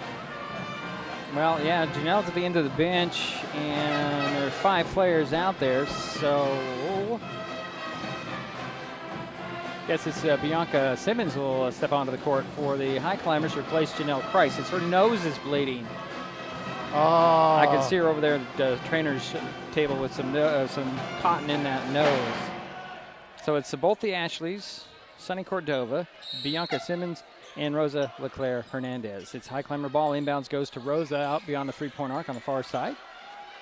Well, yeah, Janelle's at the end of the bench, and there are 5 players out there, so I guess it's Bianca Simmons will step onto the court for the Highclimbers to replace Janelle Christ. Since her nose is bleeding. I can see her over there at the trainer's table with some cotton in that nose. So it's both the Ashleys, Sunny Cordova, Bianca Simmons, and Rosa Leclerc Hernandez. It's Highclimber ball. Inbounds goes to Rosa out beyond the three-point arc on the far side.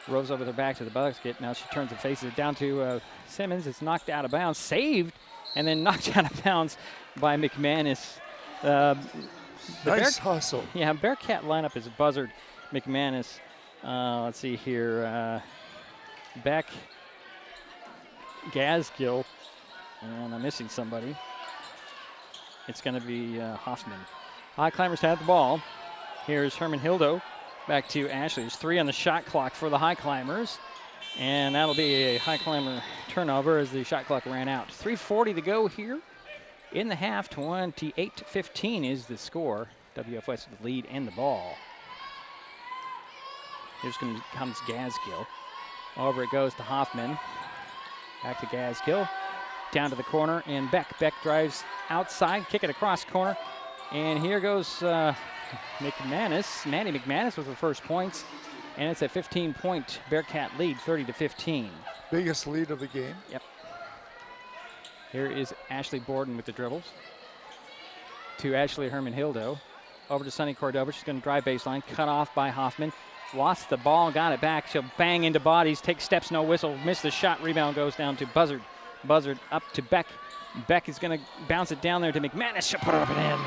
Rosa with her back to the basket. Now she turns and faces it down to Simmons. It's knocked out of bounds, saved, and then knocked out of bounds by McManus. Nice hustle. Yeah, Bearcat lineup is Buzzard, McManus. Let's see here. Beck, Gaskill, and I'm missing somebody. It's going to be Hoffman. Highclimbers have the ball. Here's Herman Hildo back to Ashley. There's 3 on the shot clock for the Highclimbers. And that'll be a Highclimber turnover as the shot clock ran out. 3:40 to go here in the half. 28-15 is the score. WF West with the lead and the ball. Here comes Gaskill. Over it goes to Hoffman. Back to Gaskill. Down to the corner, and Beck. Beck drives outside, kick it across corner. And here goes McManus. Maddie McManus with her first points. And it's a 15-point Bearcat lead, 30-15. Biggest lead of the game. Yep. Here is Ashley Borden with the dribbles. To Ashley Herman-Hildo. Over to Sunny Cordova. She's going to drive baseline. Cut off by Hoffman. Lost the ball, got it back. She'll bang into bodies, take steps, no whistle. Missed the shot. Rebound goes down to Buzzard. Buzzard up to Beck. Beck is going to bounce it down there to McManus. She'll put it up and in.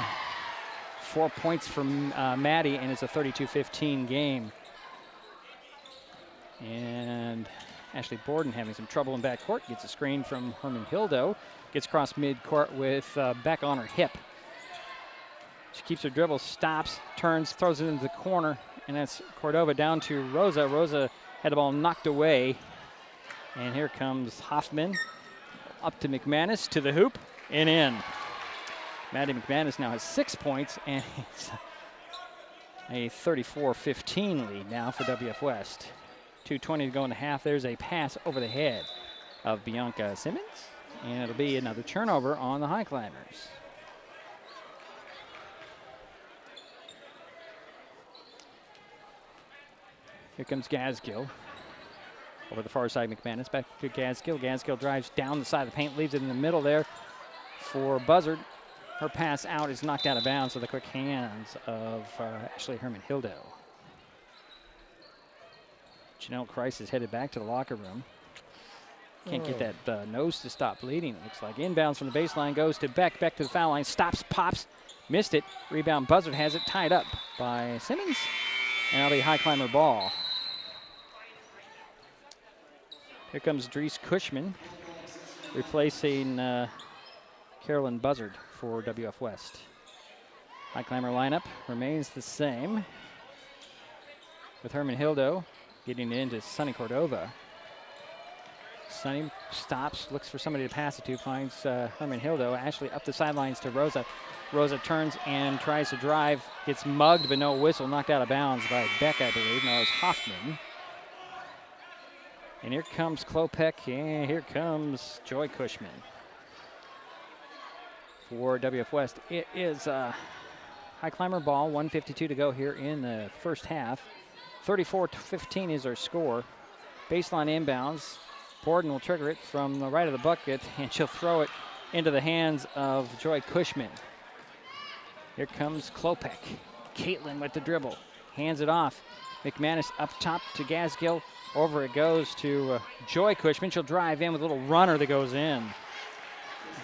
4 points from Maddie, and it's a 32-15 game. And Ashley Borden having some trouble in backcourt. Gets a screen from Herman-Hildo. Gets across midcourt with Beck on her hip. She keeps her dribble, stops, turns, throws it into the corner, and that's Cordova down to Rosa. Rosa had the ball knocked away. And here comes Hoffman. Up to McManus, to the hoop, and in. Maddie McManus now has 6 points, and it's a 34-15 lead now for WF West. 2:20 to go in the half. There's a pass over the head of Bianca Simmons, and it'll be another turnover on the Highclimbers. Here comes Gaskill. Over the far side, McManus back to Gaskill. Gaskill drives down the side of the paint, leaves it in the middle there for Buzzard. Her pass out is knocked out of bounds with the quick hands of Ashley Herman-Hildo. Janelle Kreis is headed back to the locker room. Can't get that nose to stop bleeding, it looks like. Inbounds from the baseline goes to Beck. Beck to the foul line, stops, pops, missed it. Rebound, Buzzard has it tied up by Simmons. And that'll be Highclimber ball. Here comes Dries Cushman, replacing Carolyn Buzzard for WF West. Highclimber lineup remains the same, with Herman-Hildo getting into Sunny Cordova. Sunny stops, looks for somebody to pass it to, finds Herman-Hildo. Ashley up the sidelines to Rosa. Rosa turns and tries to drive, gets mugged but no whistle, knocked out of bounds by Beck, I believe. No, it's Hoffman. And here comes Klopek, and here comes Joy Cushman for WF West. It is Highclimber ball, 1:52 to go here in the first half. 34-15 is our score. Baseline inbounds. Borden will trigger it from the right of the bucket, and she'll throw it into the hands of Joy Cushman. Here comes Klopek. Caitlin with the dribble. Hands it off. McManus up top to Gaskill. Over it goes to Joy Cushman. She'll drive in with a little runner that goes in.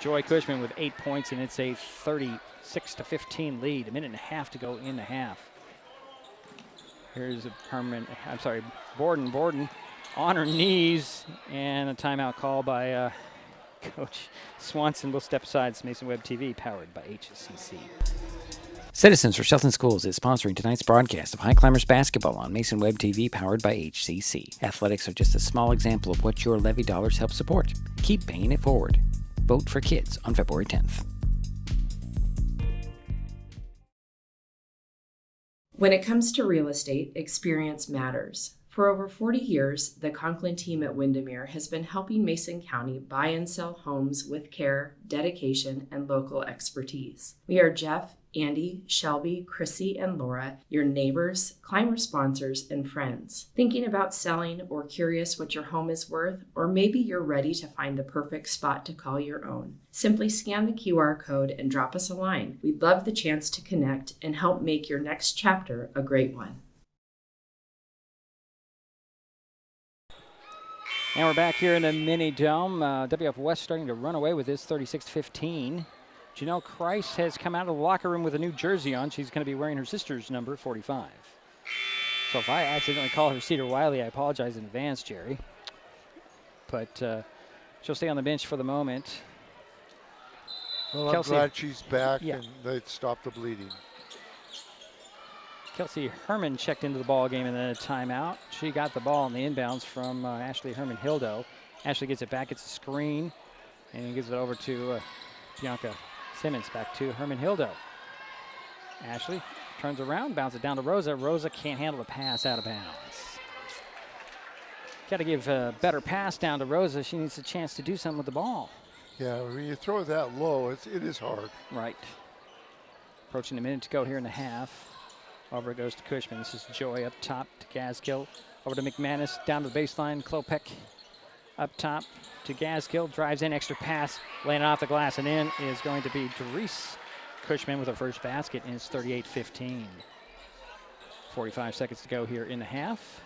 Joy Cushman with 8 points, and it's a 36-15 lead. A minute and a half to go in the half. Here's Borden. Borden on her knees, and a timeout call by Coach Swanson. Will step aside. It's Mason Web TV, powered by HCC. Citizens for Shelton Schools is sponsoring tonight's broadcast of Highclimbers basketball on Mason Web TV, powered by HCC. Athletics are just a small example of what your levy dollars help support. Keep paying it forward. Vote for kids on February 10th. When it comes to real estate, experience matters. For over 40 years, the Conklin team at Windermere has been helping Mason County buy and sell homes with care, dedication, and local expertise. We are Jeff, Andy, Shelby, Chrissy, and Laura, your neighbors, climber sponsors, and friends. Thinking about selling or curious what your home is worth, or maybe you're ready to find the perfect spot to call your own. Simply scan the QR code and drop us a line. We'd love the chance to connect and help make your next chapter a great one. And we're back here in the mini dome. WF West starting to run away with this 36-15. Janelle Kreis has come out of the locker room with a new jersey on. She's going to be wearing her sister's number, 45. So if I accidentally call her Cedar Wiley, I apologize in advance, Jerry. But she'll stay on the bench for the moment. Well, Kelsey, I'm glad she's back and they stopped the bleeding. Kelsey Herman checked into the ball game and then a timeout. She got the ball in the inbounds from Ashley Herman-Hildo. Ashley gets it back, gets a screen, and gives it over to Bianca Simmons, back to Herman-Hildo. Ashley turns around, bounces it down to Rosa. Rosa can't handle the pass, out of bounds. Got to give a better pass down to Rosa. She needs a chance to do something with the ball. Yeah, when you throw it that low, it is hard. Right. Approaching a minute to go here in the half. Over it goes to Cushman. This is Joy up top to Gaskill. Over to McManus, down to the baseline. Klopek up top to Gaskill. Drives in, extra pass, laying it off the glass, and in is going to be Doris Cushman with her first basket, and it's 38-15. 45 seconds to go here in the half.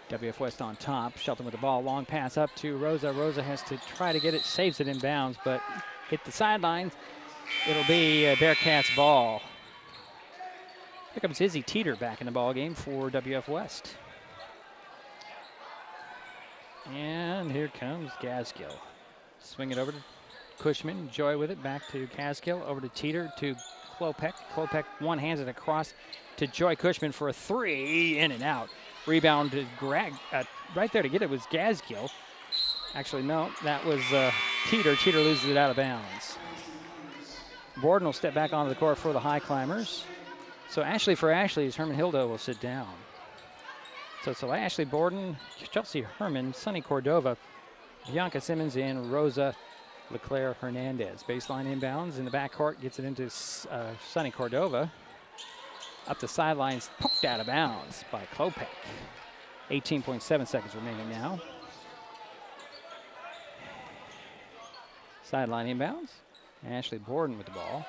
WF West on top. Shelton with the ball. Long pass up to Rosa. Rosa has to try to get it, saves it in bounds, but hit the sidelines. It'll be Bearcats ball. Here comes Izzy Teeter back in the ball game for WF West. And here comes Gaskill. Swing it over to Cushman. Joy with it, back to Gaskill. Over to Teeter to Klopek. Klopek one-hands it across to Joy Cushman for a three, in and out. Rebound to Greg, right there to get it was Gaskill. Actually, no, that was Teeter. Teeter loses it out of bounds. Borden will step back onto the court for the Highclimbers. So Ashley for Ashley's Herman-Hildo will sit down. So it's Ashley Borden, Chelsea Herman, Sunny Cordova, Bianca Simmons, and Rosa Leclerc Hernandez. Baseline inbounds in the backcourt, gets it into Sunny Cordova. Up the sidelines, poked out of bounds by Klopek. 18.7 seconds remaining now. Sideline inbounds. Ashley Borden with the ball.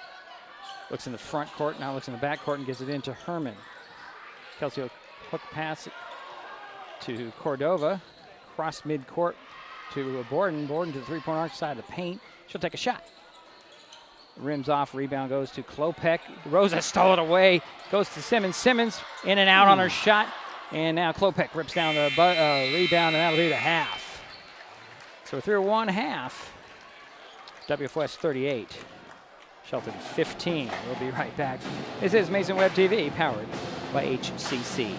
Looks in the front court, now looks in the back court and gives it into Herman. Kelsey will hook pass to Cordova. Cross mid-court to Borden. Borden to the three-point arc side of the paint. She'll take a shot. Rims off, rebound goes to Klopek. Rosa stole it away, goes to Simmons. Simmons in and out on her shot. And now Klopek rips down the rebound, and that'll be the half. So we're through one half. WF West 38. Shelton 15. We'll be right back. This is Mason Web TV, powered by HCC.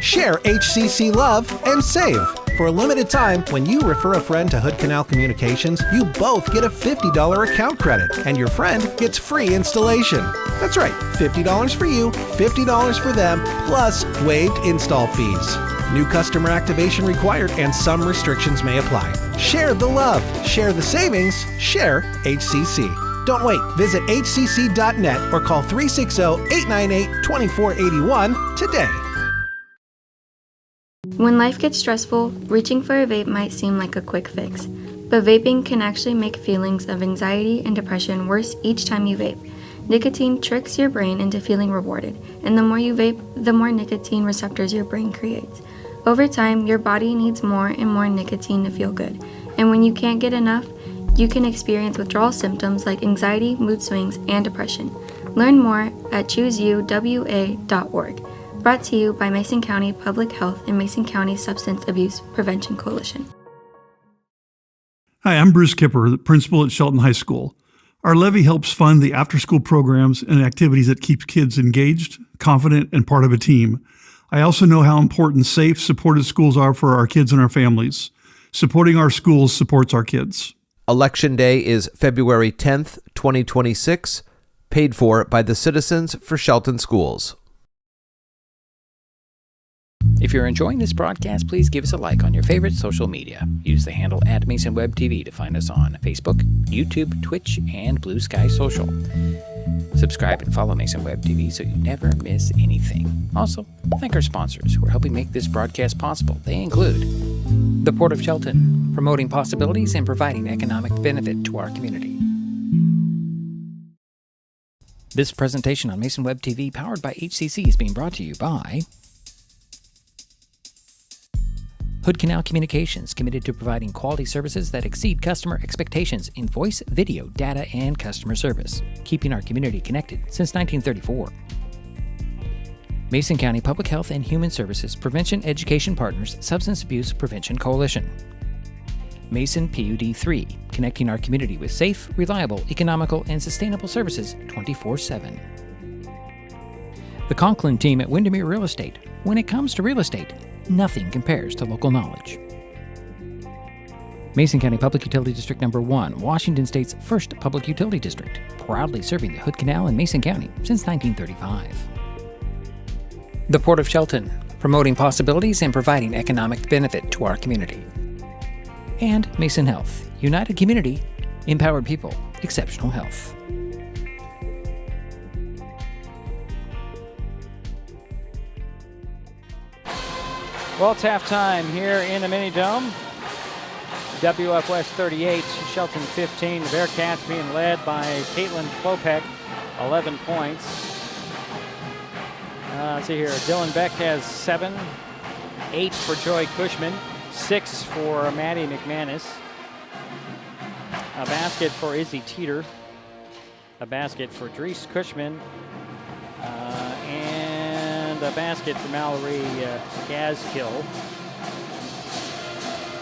Share HCC love and save. For a limited time, when you refer a friend to Hood Canal Communications, you both get a $50 account credit, and your friend gets free installation. That's right, $50 for you, $50 for them, plus waived install fees. New customer activation required, and some restrictions may apply. Share the love, share the savings, share HCC. Don't wait. Visit hcc.net or call 360-898-2481 today. When life gets stressful, reaching for a vape might seem like a quick fix, but vaping can actually make feelings of anxiety and depression worse each time you vape. Nicotine tricks your brain into feeling rewarded, and the more you vape, the more nicotine receptors your brain creates. Over time, your body needs more and more nicotine to feel good, and when you can't get enough, you can experience withdrawal symptoms like anxiety, mood swings, and depression. Learn more at chooseyouwa.org. Brought to you by Mason County Public Health and Mason County Substance Abuse Prevention Coalition. Hi, I'm Bruce Kipper, the principal at Shelton High School. Our levy helps fund the after-school programs and activities that keep kids engaged, confident, and part of a team. I also know how important safe, supported schools are for our kids and our families. Supporting our schools supports our kids. Election Day is February 10th, 2026, paid for by the Citizens for Shelton Schools. If you're enjoying this broadcast, please give us a like on your favorite social media. Use the handle @MasonWebTV to find us on Facebook, YouTube, Twitch, and Blue Sky Social. Subscribe and follow Mason Web TV so you never miss anything. Also, thank our sponsors who are helping make this broadcast possible. They include the Port of Shelton, promoting possibilities and providing economic benefit to our community. This presentation on Mason Web TV, powered by HCC, is being brought to you by Hood Canal Communications, committed to providing quality services that exceed customer expectations in voice, video, data, and customer service, keeping our community connected since 1934. Mason County Public Health and Human Services Prevention Education Partners Substance Abuse Prevention Coalition. Mason PUD 3, connecting our community with safe, reliable, economical, and sustainable services 24/7. The Conklin team at Windermere Real Estate. When it comes to real estate, nothing compares to local knowledge. Mason County Public Utility District Number 1, Washington State's first public utility district, proudly serving the Hood Canal in Mason County since 1935. The Port of Shelton, promoting possibilities and providing economic benefit to our community. And Mason Health, united community, empowered people, exceptional health. Well, it's halftime here in the Mini Dome. WF West 38, Shelton 15. The Bearcats being led by Caitlin Klopek, 11 points. Let's see here. Dylan Beck has 7, 8 for Joy Cushman, 6 for Maddie McManus. A basket for Izzy Teeter. A basket for Drees Cushman. And a basket for Mallory Gaskill.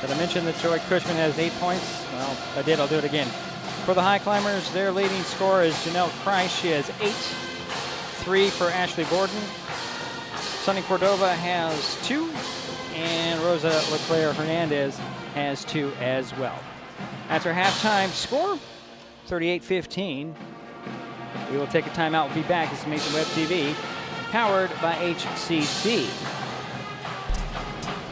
Did I mention that Joy Cushman has 8 points? Well, if I did, I'll do it again. For the Highclimbers, their leading scorer is Janelle Kreis. She has 8. 3 for Ashley Borden. Sunny Cordova has 2. And Rosa Leclerc Hernandez has 2 as well. That's our halftime score, 38-15. We will take a timeout. We'll be back. This is Mason Web TV, powered by HCC.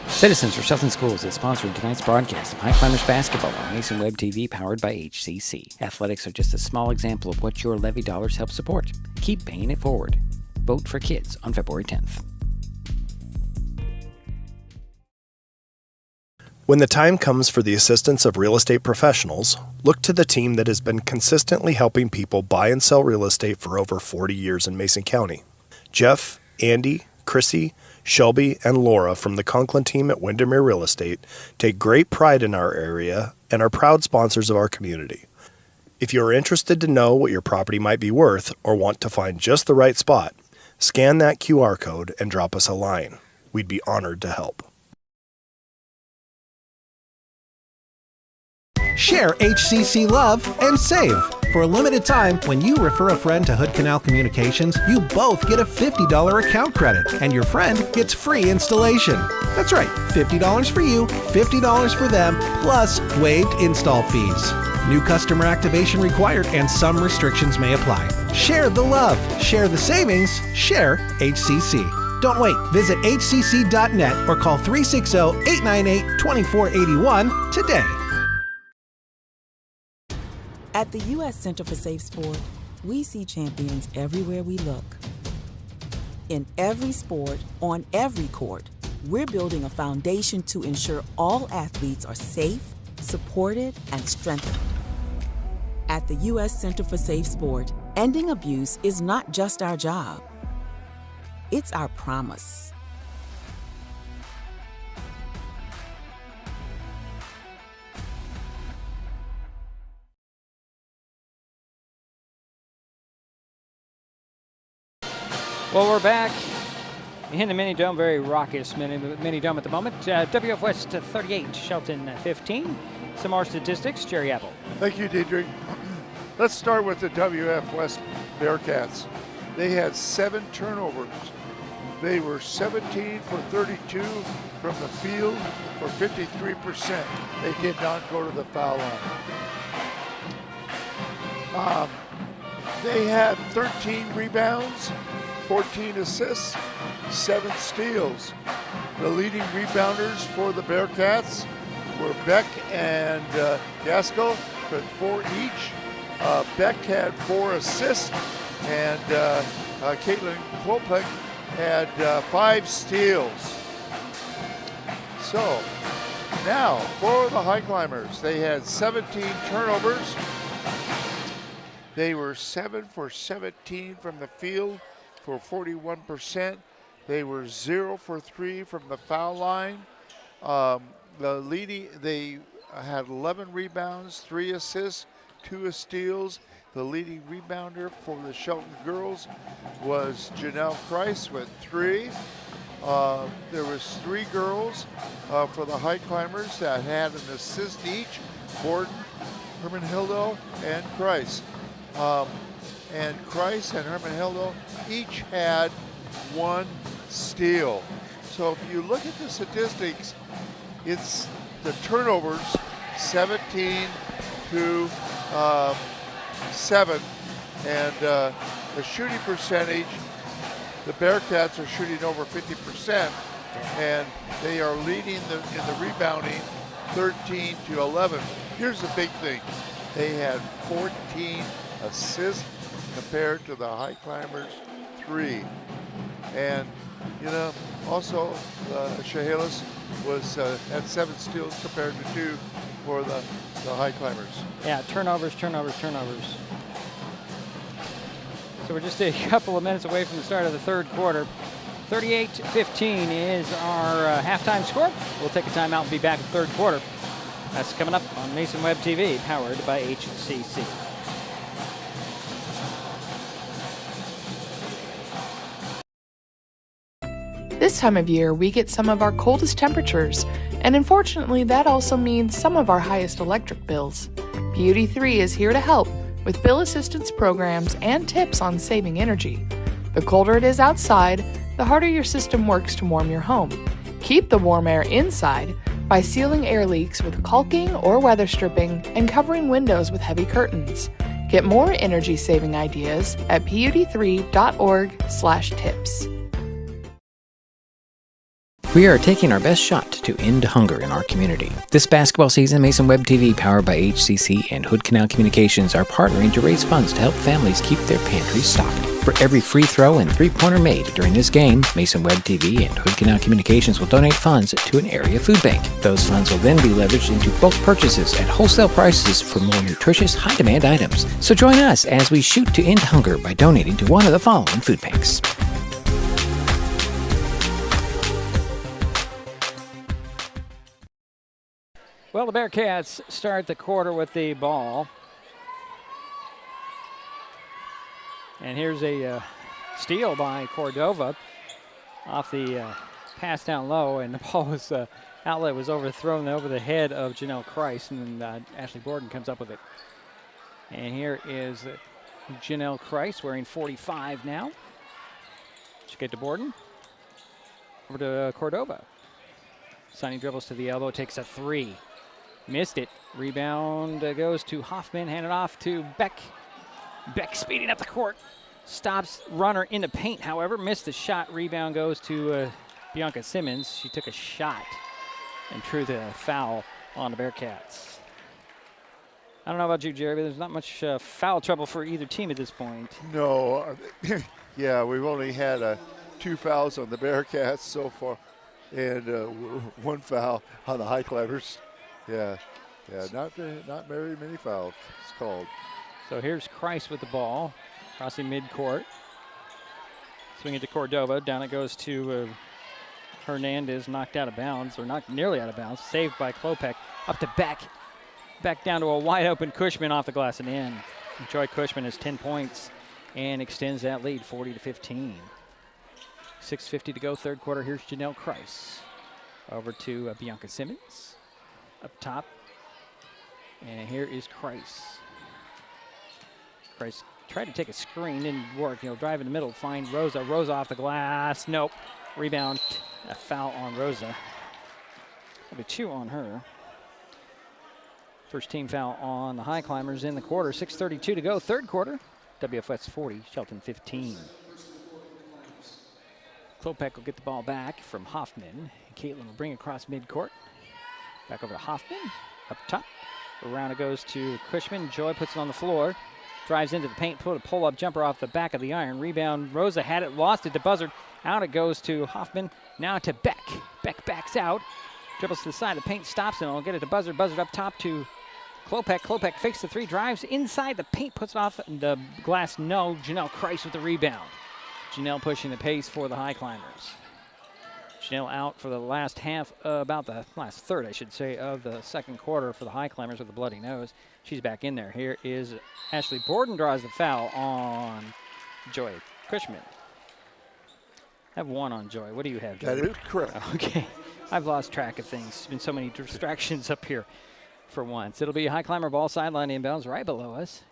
Citizens for Shelton Schools is sponsoring tonight's broadcast of Highclimbers basketball on Mason Web TV, powered by HCC. Athletics are just a small example of what your levy dollars help support. Keep paying it forward. Vote for kids on February 10th. When the time comes for the assistance of real estate professionals, look to the team that has been consistently helping people buy and sell real estate for over 40 years in Mason County. Jeff, Andy, Chrissy, Shelby, and Laura from the Conklin team at Windermere Real Estate take great pride in our area and are proud sponsors of our community. If you are interested to know what your property might be worth or want to find just the right spot, scan that QR code and drop us a line. We'd be honored to help. Share HCC love and save. For a limited time, when you refer a friend to Hood Canal Communications, you both get a $50 account credit, and your friend gets free installation. That's right, $50 for you, $50 for them, plus waived install fees. New customer activation required, and some restrictions may apply. Share the love, share the savings, share HCC. Don't wait. Visit hcc.net or call 360-898-2481 today. At the U.S. Center for Safe Sport, we see champions everywhere we look. In every sport, on every court, we're building a foundation to ensure all athletes are safe, supported, and strengthened. At the U.S. Center for Safe Sport, ending abuse is not just our job. It's our promise. Well, we're back in the Mini Dome, very raucous Mini Dome at the moment. WF West 38, Shelton 15. Some more statistics, Jerry Apple. Thank you, Diedrich. Let's start with the WF West Bearcats. They had 7 turnovers. They were 17 for 32 from the field for 53%. They did not go to the foul line. They had 13 rebounds, 14 assists, 7 steals. The leading rebounders for the Bearcats were Beck and Gaskell with 4 each. Beck had 4 assists, and Caitlin Klopek had 5 steals. So now for the Highclimbers, they had 17 turnovers. They were 7 for 17 from the field for 41%. They were 0 for 3 from the foul line. They had 11 rebounds, 3 assists, 2 steals. The leading rebounder for the Shelton girls was Janelle Kreis with 3. There was 3 girls for the Highclimbers that had an assist each: Borden, Hermanhildo, and Kreis. And Kreis and Hermanhildo each had 1 steal. So if you look at the statistics, it's the turnovers 17 to 7, and the shooting percentage, the Bearcats are shooting over 50%, and they are leading in the rebounding 13 to 11. Here's the big thing. They had 14 assists compared to the Highclimbers 3. And, you know, also Chehalis was at 7 steals compared to 2 for the Highclimbers. Yeah, turnovers. So we're just a couple of minutes away from the start of the third quarter. 38-15 is our halftime score. We'll take a timeout and be back in the third quarter. That's coming up on Mason Web TV, powered by HCC. This time of year, we get some of our coldest temperatures, and unfortunately, that also means some of our highest electric bills. Beauty 3 is here to help with bill assistance programs and tips on saving energy. The colder it is outside, the harder your system works to warm your home. Keep the warm air inside by sealing air leaks with caulking or weather stripping and covering windows with heavy curtains. Get more energy-saving ideas at pud3.org/tips. We are taking our best shot to end hunger in our community. This basketball season, Mason Web TV, powered by HCC and Hood Canal Communications, are partnering to raise funds to help families keep their pantries stocked. For every free throw and three-pointer made during this game, Mason Web TV and Hood Canal Communications will donate funds to an area food bank. Those funds will then be leveraged into bulk purchases at wholesale prices for more nutritious, high-demand items. So join us as we shoot to end hunger by donating to one of the following food banks. Well, the Bearcats start the quarter with the ball. And here's a steal by Cordova off the pass down low, and the ball was outlet was overthrown over the head of Janelle Kreis, and then Ashley Borden comes up with it. And here is Janelle Kreis wearing 45 now. She get to Borden. Over to Cordova. Sonny dribbles to the elbow, takes a 3. Missed it. Rebound goes to Hoffman, handed off to Beck. Beck speeding up the court. Stops runner in the paint, however. Missed the shot. Rebound goes to Bianca Simmons. She took a shot and drew the foul on the Bearcats. I don't know about you, Jerry, but there's not much foul trouble for either team at this point. No. Yeah, we've only had 2 fouls on the Bearcats so far, and 1 foul on the Highclimbers. Yeah, not very many fouls it's called. So here's Kreis with the ball, crossing midcourt. Swing it to Cordova. Down it goes to Hernandez, knocked out of bounds, or knocked nearly out of bounds. Saved by Klopek. Up to Beck. Back down to a wide open Cushman off the glass and in. Joy Cushman has 10 points and extends that lead 40-15. 6:50 to go, third quarter. Here's Janelle Kreis. Over to Bianca Simmons. Up top, and here is Kreis. Kreis tried to take a screen, didn't work. He'll drive in the middle, find Rosa. Rosa off the glass, nope. Rebound, a foul on Rosa. That'll be 2 on her. First team foul on the Highclimbers in the quarter. 6:32 to go, third quarter. WFS 40, Shelton 15. Klopek will get the ball back from Hoffman. Caitlin will bring across midcourt. Back over to Hoffman, up top. Around it goes to Cushman. Joy puts it on the floor. Drives into the paint, put a pull-up jumper off the back of the iron. Rebound, Rosa had it, lost it to Buzzard. Out it goes to Hoffman. Now to Beck. Beck backs out. Dribbles to the side, the paint stops, and will get it to Buzzard. Buzzard up top to Klopek. Klopek fakes the 3, drives inside the paint, puts it off the glass. No, Janelle Kreis with the rebound. Janelle pushing the pace for the Highclimbers. Janelle out for the last half, about the last third, I should say, of the second quarter for the Highclimbers with a bloody nose. She's back in there. Here is Ashley Borden, draws the foul on Joy Cushman. I have 1 on Joy. What do you have, Joy? That is correct. Okay. I've lost track of things. There's been so many distractions up here for once. It'll be a high climber ball sideline inbounds right below us.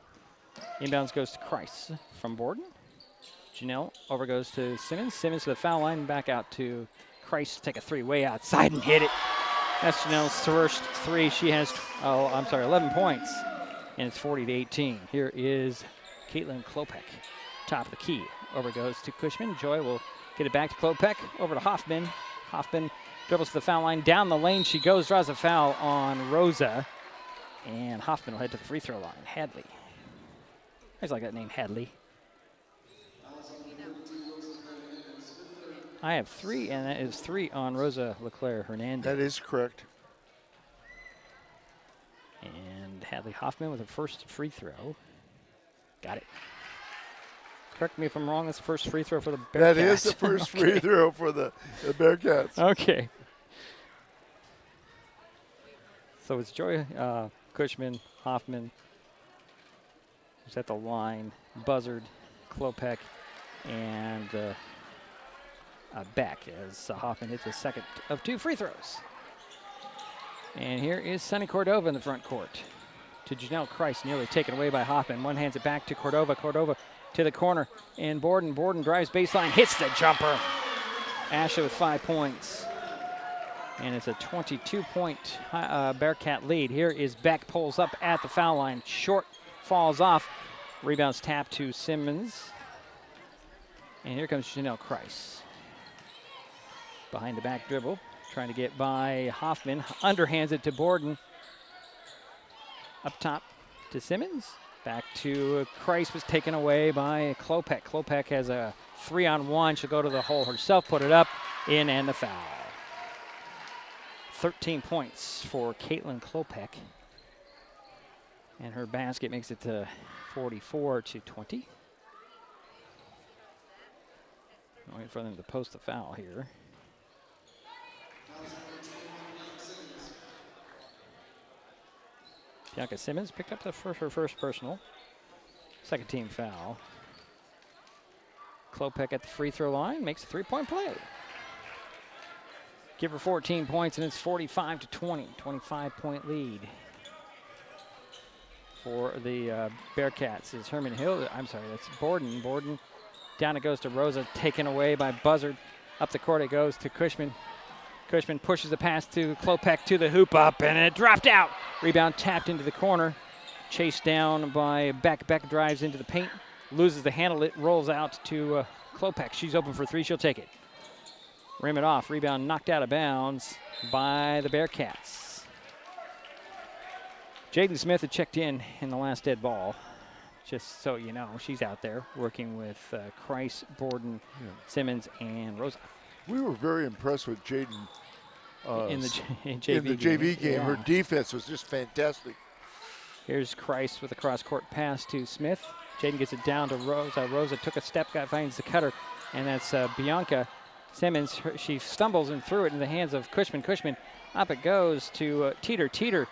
Inbounds goes to Christ from Borden. Janelle over goes to Simmons. Simmons to the foul line, back out to Christ. Take a 3 way outside and hit it. That's Janelle's first 3. She has, 11 points, and it's 40-18. Here is Caitlin Klopek, top of the key. Over goes to Cushman. Joy will get it back to Klopek. Over to Hoffman. Hoffman dribbles to the foul line. Down the lane she goes, draws a foul on Rosa. And Hoffman will head to the free throw line. Hadley. I just like that name, Hadley. I have 3, and that is 3 on Rosa Leclerc Hernandez. That is correct. And Hadley Hoffman with her first free throw. Got it. Correct me if I'm wrong, that's the first free throw for the Bearcats. That is the first free throw for the Bearcats. Okay. So it's Joy, Cushman, Hoffman, who's at the line, Buzzard, Klopek, and Beck as Hoffman hits his second of 2 free throws. And here is Sunny Cordova in the front court to Janelle Christ, nearly taken away by Hoffman. One hands it back to Cordova. Cordova to the corner, and Borden. Borden drives baseline, hits the jumper. Asha with 5 points. And it's a 22-point Bearcat lead. Here is Beck, pulls up at the foul line. Short, falls off. Rebounds tap to Simmons. And here comes Janelle Christ. Behind the back dribble, trying to get by Hoffman. Underhands it to Borden. Up top to Simmons. Back to Christ, was taken away by Klopek. Klopek has a 3-on-1. She'll go to the hole herself, put it up, in, and the foul. 13 points for Caitlin Klopek. And her basket makes it to 44-20. Wait for them to post the foul here. Bianca Simmons picked up her first personal. Second team foul. Klopek at the free throw line makes a 3-point play. Give her 14 points, and it's 45-20, 25-point lead for the Bearcats. Is Herman Hill? I'm sorry, that's Borden. Borden down it goes to Rosa, taken away by Buzzard. Up the court it goes to Cushman. Cushman pushes the pass to Klopek to the hoop up, and it dropped out. Rebound tapped into the corner. Chased down by Beck. Beck drives into the paint, loses the handle. It rolls out to Klopek. She's open for 3. She'll take it. Rim it off. Rebound knocked out of bounds by the Bearcats. Jaden Smith had checked in the last dead ball. Just so you know, she's out there working with Christ, Borden, Simmons, and Rosa. We were very impressed with Jaden in the JV game. Yeah. Her defense was just fantastic. Here's Christ with a cross-court pass to Smith. Jaden gets it down to Rosa. Rosa took a step, finds the cutter, and that's Bianca Simmons. She stumbles and threw it in the hands of Cushman. Cushman, up it goes to Teeter. Teeter,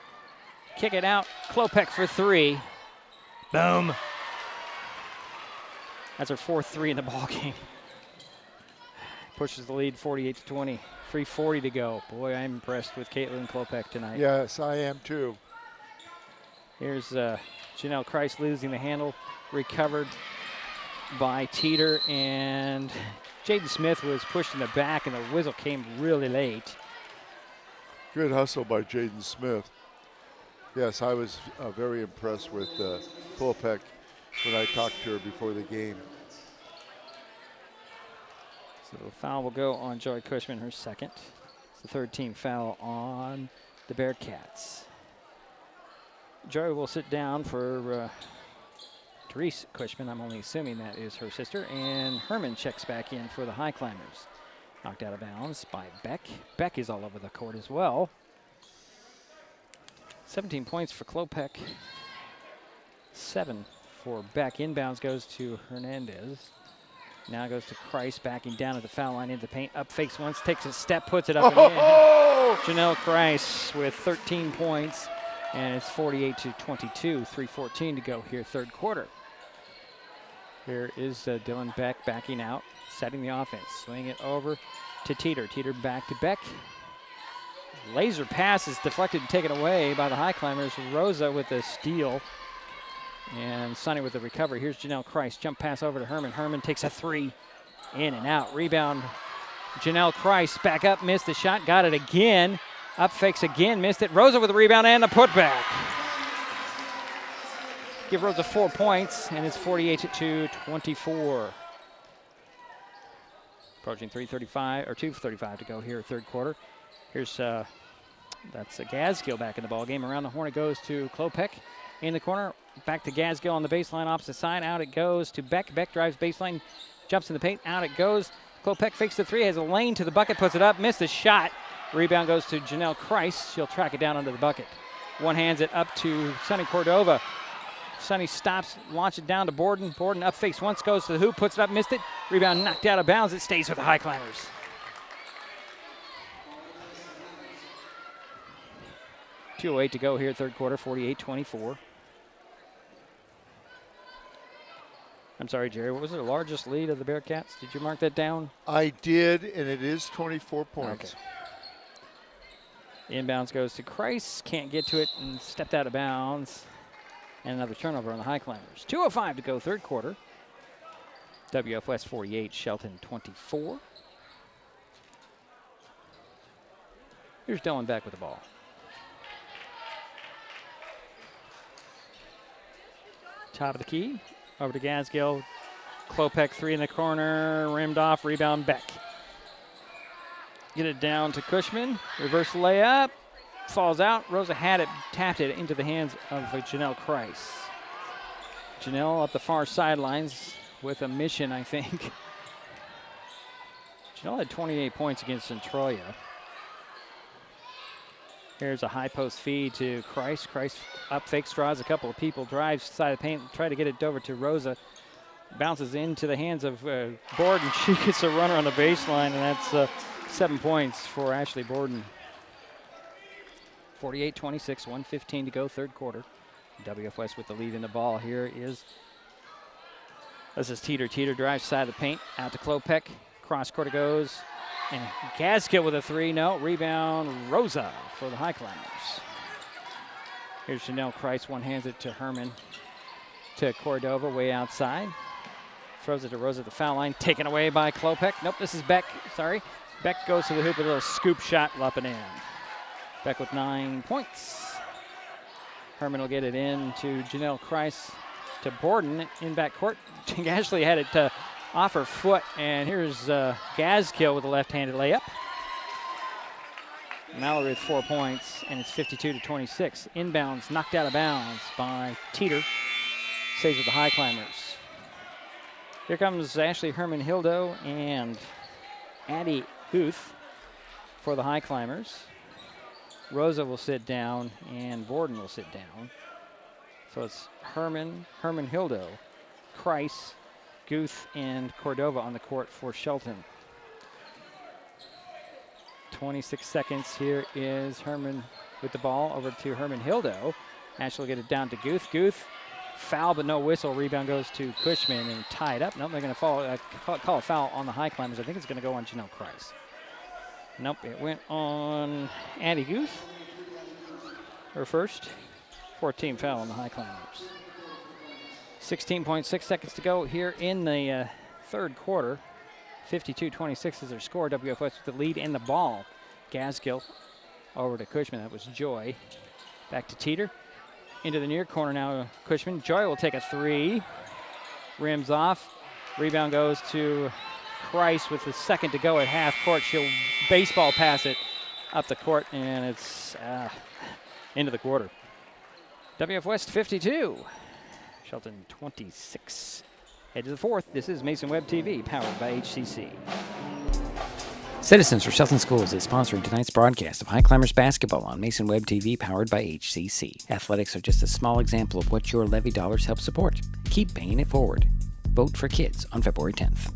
kick it out. Klopek for 3. Boom. That's her 4th 3 in the ball game. Pushes the lead 48-20. 3:40 to go. Boy, I'm impressed with Caitlin Klopek tonight. Yes, I am too. Here's Janelle Christ losing the handle. Recovered by Teeter, and Jaden Smith was pushed in the back, and the whistle came really late. Good hustle by Jaden Smith. Yes, I was very impressed with Klopek when I talked to her before the game. So the foul will go on Joy Cushman, her second. It's the 3rd team foul on the Bearcats. Joy will sit down for Therese Cushman. I'm only assuming that is her sister. And Herman checks back in for the Highclimbers. Knocked out of bounds by Beck. Beck is all over the court as well. 17 points for Klopek. 7 for Beck. Inbounds goes to Hernandez. Now goes to Christ, backing down at the foul line into the paint. Up fakes once, takes a step, puts it up and in. Janelle Christ with 13 points, and it's 48-22. 3:14 to go here, 3rd quarter. Here is Dylan Beck backing out. setting the offense. Swing it over to Teeter. Teeter back to Beck. Laser pass is deflected and taken away by the Highclimbers. Rosa with the steal. And Sonny with the recovery. Here's Janelle Christ. Jump pass over to Herman. Herman takes a three. In and out. Rebound. Janelle Christ back up. Missed the shot. Got it again. Up fakes again. Missed it. Rosa with the rebound and the putback. Give Rosa 4 points, and it's 48-24. Approaching 2:35 to go here, third quarter. Here's that's Gaskill back in the ball game. Around the horn it goes to Klopek in the corner. Back to Gaskill on the baseline, opposite side. Out it goes to Beck. Beck drives baseline, jumps in the paint. Out it goes. Klopek fakes the three, has a lane to the bucket, puts it up, missed the shot. Rebound goes to Janelle Christ. She'll track it down under the bucket. One hands it up to Sonny Cordova. Sonny stops, launches it down to Borden. Borden up fakes once, goes to the hoop, puts it up, missed it. Rebound knocked out of bounds. It stays with the Highclimbers. .208 to go here, third quarter, 48-24. I'm sorry, Jerry, what was the largest lead of the Bearcats? Did you mark that down? I did, and it is 24 points. Okay. Inbounds goes to Christ. Can't get to it and stepped out of bounds. And another turnover on the Highclimbers. 2:05 to go, third quarter. WF West 48, Shelton 24. Here's Dylan Beck with the ball. Top of the key, over to Gaskill. Klopek three in the corner, rimmed off, rebound Beck. Get it down to Cushman, reverse layup. Falls out. Rosa had it, tapped it into the hands of Janelle Christ. Janelle up the far sidelines with a mission, I think. Janelle had 28 points against Centralia. Here's a high post feed to Christ. Christ up fakes, draws a couple of people, drives side of the paint, try to get it over to Rosa. Bounces into the hands of Borden. She gets a runner on the baseline, and that's 7 points for Ashley Borden. 48-26, 1:15 to go, third quarter. WF West with the lead in the ball. This is Teeter. Teeter drives side of the paint, out to Klopek. Cross court it goes, and Gaskill with a three. No, rebound Rosa for the Highclimbers. Here's Janelle Christ, one hands it to Herman, to Cordova, way outside. Throws it to Rosa at the foul line, taken away by Klopek. Nope, this is Beck, sorry. Beck goes to the hoop with a little scoop shot, up and in. Beck with 9 points. Herman will get it in to Janelle Christ, to Borden in backcourt. Ashley had it off her foot, and here's Gaskill with a left-handed layup. Mallory with 4 points, and it's 52-26. Inbounds knocked out of bounds by Teeter. Saves with the Highclimbers. Here comes Ashley Herman Hildo and Addie Guth for the Highclimbers. Rosa will sit down, and Borden will sit down. So it's Herman Hildo, Christ, Guth, and Cordova on the court for Shelton. 26 seconds. Here is Herman with the ball over to Herman Hildo. Ashley will get it down to Guth. Guth, foul but no whistle. Rebound goes to Cushman and tied up. Nope, they're going to call a foul on the Highclimbers. I think it's going to go on Janelle Christ. Nope, it went on Addie Guth, her first. 14 foul on the Highclimbers. 16.6 seconds to go here in the third quarter. 52-26 is their score. WF West with the lead in the ball. Gaskill over to Cushman. That was Joy. Back to Teeter. Into the near corner now, Cushman. Joy will take a three. Rims off. Rebound goes to Christ with the second to go at half court. She'll baseball pass it up the court, and it's into the quarter. WF West 52, Shelton 26. Head to the fourth. This is Mason Web TV, powered by HCC. Citizens for Shelton Schools is sponsoring tonight's broadcast of Highclimbers basketball on Mason Web TV, powered by HCC. Athletics are just a small example of what your levy dollars help support. Keep paying it forward. Vote for kids on February 10th.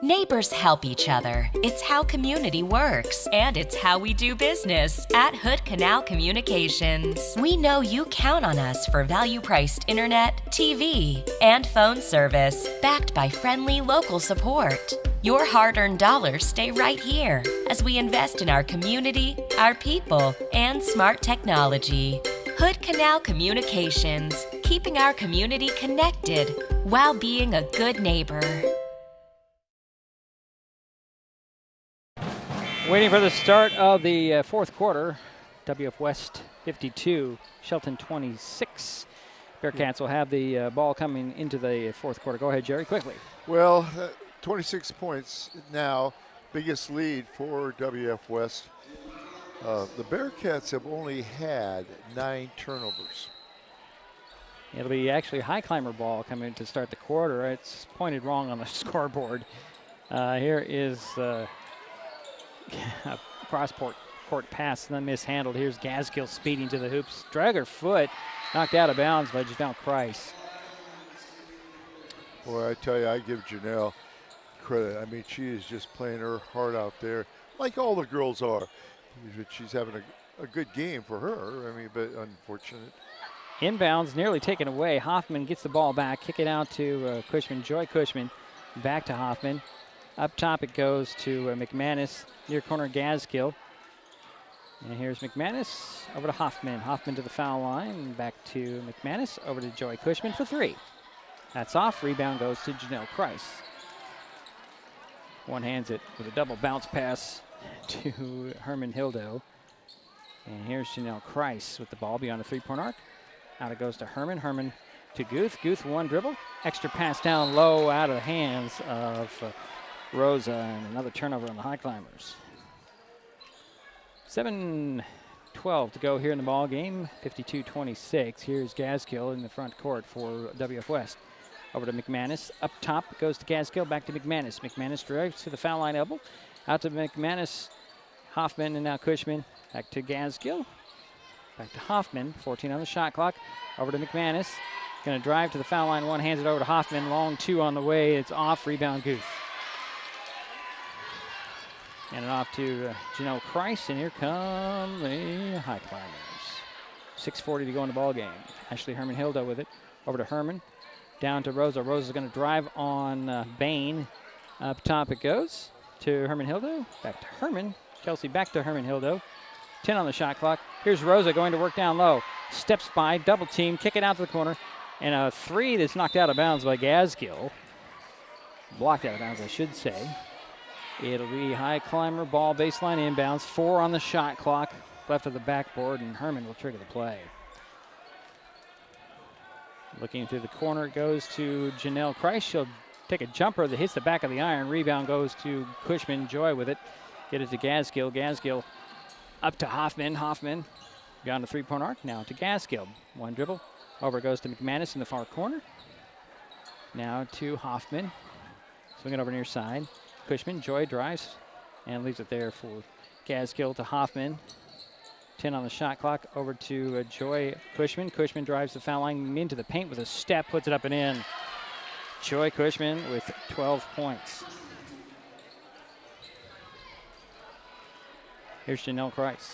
Neighbors help each other. It's how community works, and it's how we do business at Hood Canal Communications. We know you count on us for value-priced internet, TV, and phone service, backed by friendly local support. Your hard-earned dollars stay right here as we invest in our community, our people, and smart technology. Hood Canal Communications, keeping our community connected while being a good neighbor. Waiting for the start of the fourth quarter. WF West 52, Shelton 26. Bearcats will have the ball coming into the fourth quarter. Go ahead, Jerry, quickly. Well, 26 points now, biggest lead for WF West. The Bearcats have only had 9 turnovers. It'll be actually Highclimber ball coming to start the quarter. It's pointed wrong on the scoreboard. Here is a cross-court pass and then mishandled. Here's Gaskill speeding to the hoops. Drag her foot, knocked out of bounds by Janelle Christ. Boy, I tell you, I give Janelle credit. I mean, she is just playing her heart out there, like all the girls are. She's having a good game for her. I mean, but unfortunate. Inbounds, nearly taken away. Hoffman gets the ball back, kick it out to Cushman. Joy Cushman back to Hoffman. Up top it goes to McManus, near corner Gaskill. And here's McManus over to Hoffman. Hoffman to the foul line, back to McManus, over to Joy Cushman for 3. That's off, rebound goes to Janelle Christ. One hands it with a double bounce pass to Herman Hildo. And here's Janelle Christ with the ball beyond the 3-point arc. Out it goes to Herman. Herman to Guth. Guth one dribble. Extra pass down low out of the hands of Rosa, and another turnover on the Highclimbers. 7:12 to go here in the ball game. 52-26. Here's Gaskill in the front court for WF West. Over to McManus. Up top goes to Gaskill. Back to McManus. McManus drives to the foul line elbow. Out to McManus. Hoffman and now Cushman. Back to Gaskill. Back to Hoffman. 14 on the shot clock. Over to McManus. Going to drive to the foul line. One hands it over to Hoffman. Long 2 on the way. It's off. Rebound Guth. And it off to Janelle Christ, and here come the Highclimbers. 6:40 to go in the ball game. Ashley Herman Hilda with it. Over to Herman. Down to Rosa. Rosa's going to drive on Bain. Up top it goes to Herman Hildo. Back to Herman. Kelsey back to Herman Hildo. 10 on the shot clock. Here's Rosa going to work down low. Steps by, double team, kick it out to the corner. And a 3 that's knocked out of bounds by Gaskill. Blocked out of bounds, I should say. It'll be Highclimber ball baseline inbounds. 4 on the shot clock. Left of the backboard, and Herman will trigger the play. Looking through the corner, it goes to Janelle Christ. She'll take a jumper that hits the back of the iron. Rebound goes to Cushman. Joy with it. Get it to Gaskill. Gaskill up to Hoffman. Hoffman beyond the 3-point arc. Now to Gaskill. One dribble. Over goes to McManus in the far corner. Now to Hoffman. Swing it over near side. Cushman. Joy drives and leaves it there for Gaskill to Hoffman. 10 on the shot clock. Over to Joy Cushman. Cushman drives the foul line into the paint with a step. Puts it up and in. Joy Cushman with 12 points. Here's Janelle Christ.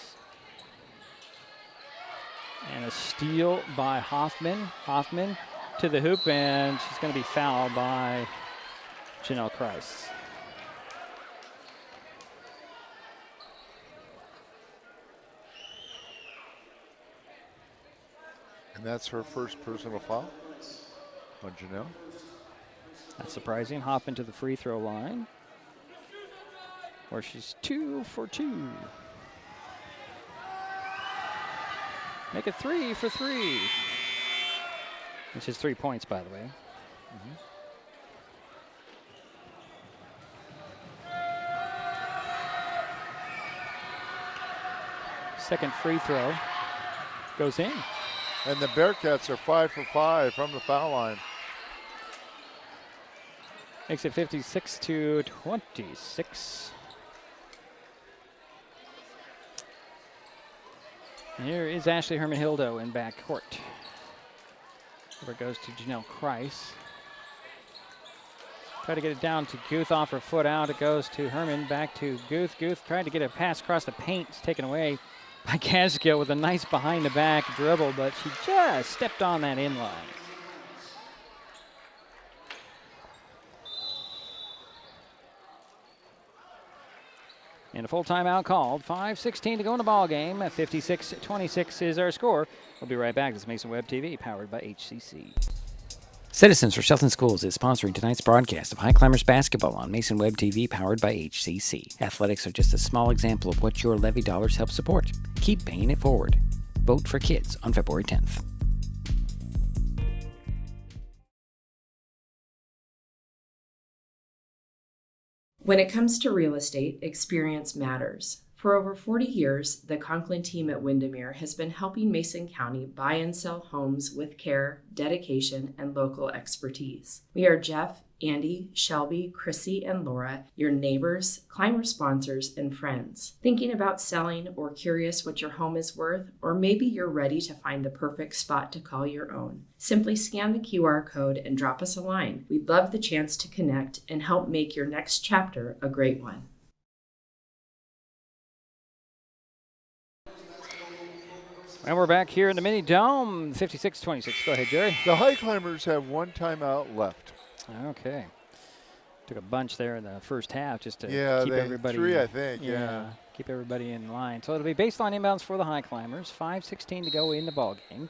And a steal by Hoffman. Hoffman to the hoop, and she's going to be fouled by Janelle Christ. And that's her first personal foul on Janelle. That's surprising. Hoffman to the free throw line, where she's 2 for 2. Make it 3 for 3. Which is 3 points, by the way. Second free throw goes in. And the Bearcats are 5 for 5 from the foul line. Makes it 56-26. And here is Ashley Herman Hildo in backcourt. Over it goes to Janelle Christ. Try to get it down to Guth off her foot out. It goes to Herman, back to Guth. Guth tried to get a pass across the paint. It's taken away by Gaskill with a nice behind-the-back dribble, but she just stepped on that inline. And a full timeout called. 5:16 to go in the ball game. 56-26 is our score. We'll be right back. This is Mason Web TV, powered by HCC. Citizens for Shelton Schools is sponsoring tonight's broadcast of Highclimbers basketball on Mason Web TV, powered by HCC. Athletics are just a small example of what your levy dollars help support. Keep paying it forward. Vote for kids on February 10th. When it comes to real estate, experience matters. For over 40 years, the Conklin team at Windermere has been helping Mason County buy and sell homes with care, dedication, and local expertise. We are Jeff, Andy, Shelby, Chrissy, and Laura, your neighbors, climber sponsors, and friends. Thinking about selling or curious what your home is worth, or maybe you're ready to find the perfect spot to call your own. Simply scan the QR code and drop us a line. We'd love the chance to connect and help make your next chapter a great one. And we're back here in the mini dome, 56-26. Go ahead, Jerry. The Highclimbers have one timeout left. Okay. Took a bunch there in the first half just to keep they everybody. Three, I think. Yeah. Keep everybody in line. So it'll be baseline inbounds for the Highclimbers. 5:16 to go in the ball game.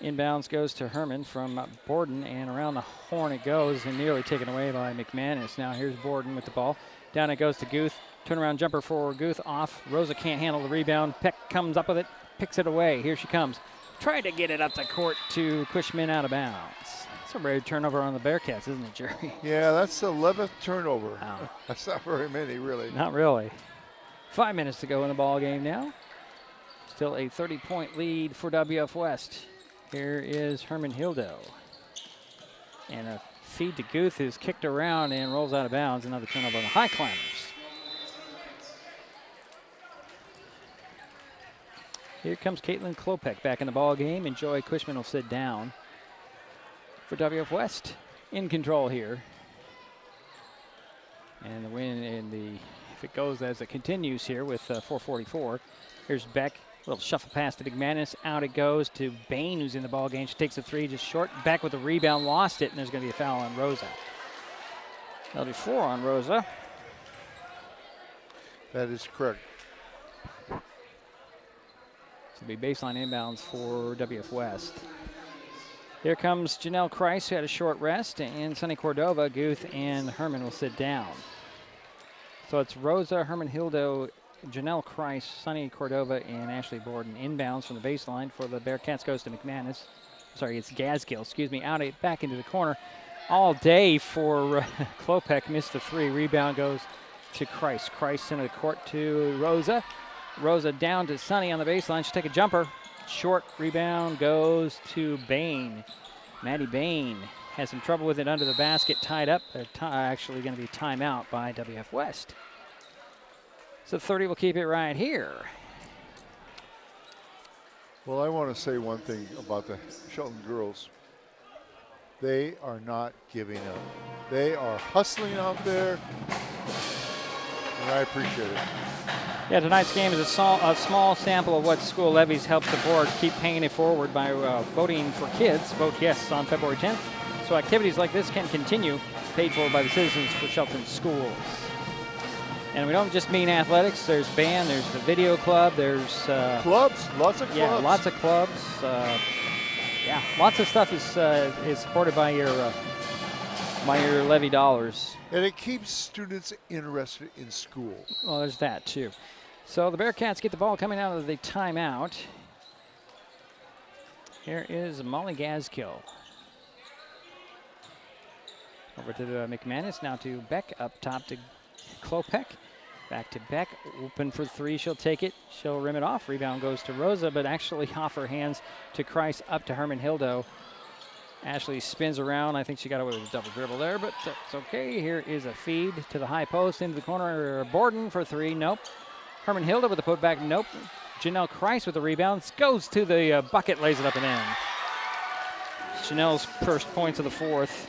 Inbounds goes to Herman from Borden, and around the horn it goes, and nearly taken away by McManus. Now here's Borden with the ball. Down it goes to Guth. Turnaround jumper for Guth off. Rosa can't handle the rebound. Peck comes up with it, picks it away. Here she comes. Tried to get it up the court to Cushman out of bounds. That's a rare turnover on the Bearcats, isn't it, Jerry? Yeah, that's the 11th turnover. Wow. That's not very many, really. Not really. 5 minutes to go in the ball game now. Still a 30-point lead for WF West. Here is Herman Hildo. And a feed to Guth, who's kicked around and rolls out of bounds. Another turnover on the Highclimbers. Here comes Caitlin Klopek back in the ball game, and Joy Cushman will sit down for WF West. In control here. And the win in the, if it goes as it continues here with 4:44. Here's Beck. A little shuffle pass to McManus. Out it goes to Bain, who's in the ball game. She takes a three, just short. Beck with the rebound, lost it, and there's going to be a foul on Rosa. That'll be 4 on Rosa. That is correct. It'll be baseline inbounds for WF West. Here comes Janelle Kreis, who had a short rest, and Sunny Cordova, Guth, and Herman will sit down. So it's Rosa, Herman Hildo, Janelle Kreis, Sunny Cordova, and Ashley Borden. Inbounds from the baseline for the Bearcats goes to McManus. Sorry, it's Gaskill, excuse me, out back into the corner. All day for Klopek, missed the three. Rebound goes to Kreis. Kreis center of the court to Rosa. Rosa down to Sunny on the baseline. She'll take a jumper. Short rebound goes to Bain. Maddie Bain has some trouble with it under the basket, tied up. Actually going to be timeout by WF West. So 30 will keep it right here. Well, I want to say one thing about the Shelton girls. They are not giving up. They are hustling out there, and I appreciate it. Yeah, tonight's game is a small sample of what school levies help the board keep paying it forward by voting for kids. Vote yes on February 10th. So activities like this can continue, paid for by the citizens for Shelton schools. And we don't just mean athletics. There's band, there's the video club, there's clubs, lots of clubs. Yeah, lots of clubs. Yeah, lots of stuff is supported by your levy dollars. And it keeps students interested in school. Well, there's that too. So the Bearcats get the ball coming out of the timeout. Here is Molly Gaskill. Over to McManus, now to Beck, up top to Klopek. Back to Beck, open for three, she'll take it. She'll rim it off. Rebound goes to Rosa, but actually off her hands to Kreis, up to Herman Hildo. Ashley spins around. I think she got away with a double dribble there, but that's okay. Here is a feed to the high post, into the corner. Borden for three, nope. Herman Hilda with the putback, nope. Janelle Kreis with the rebound, goes to the bucket, lays it up and in. Janelle's first points of the fourth.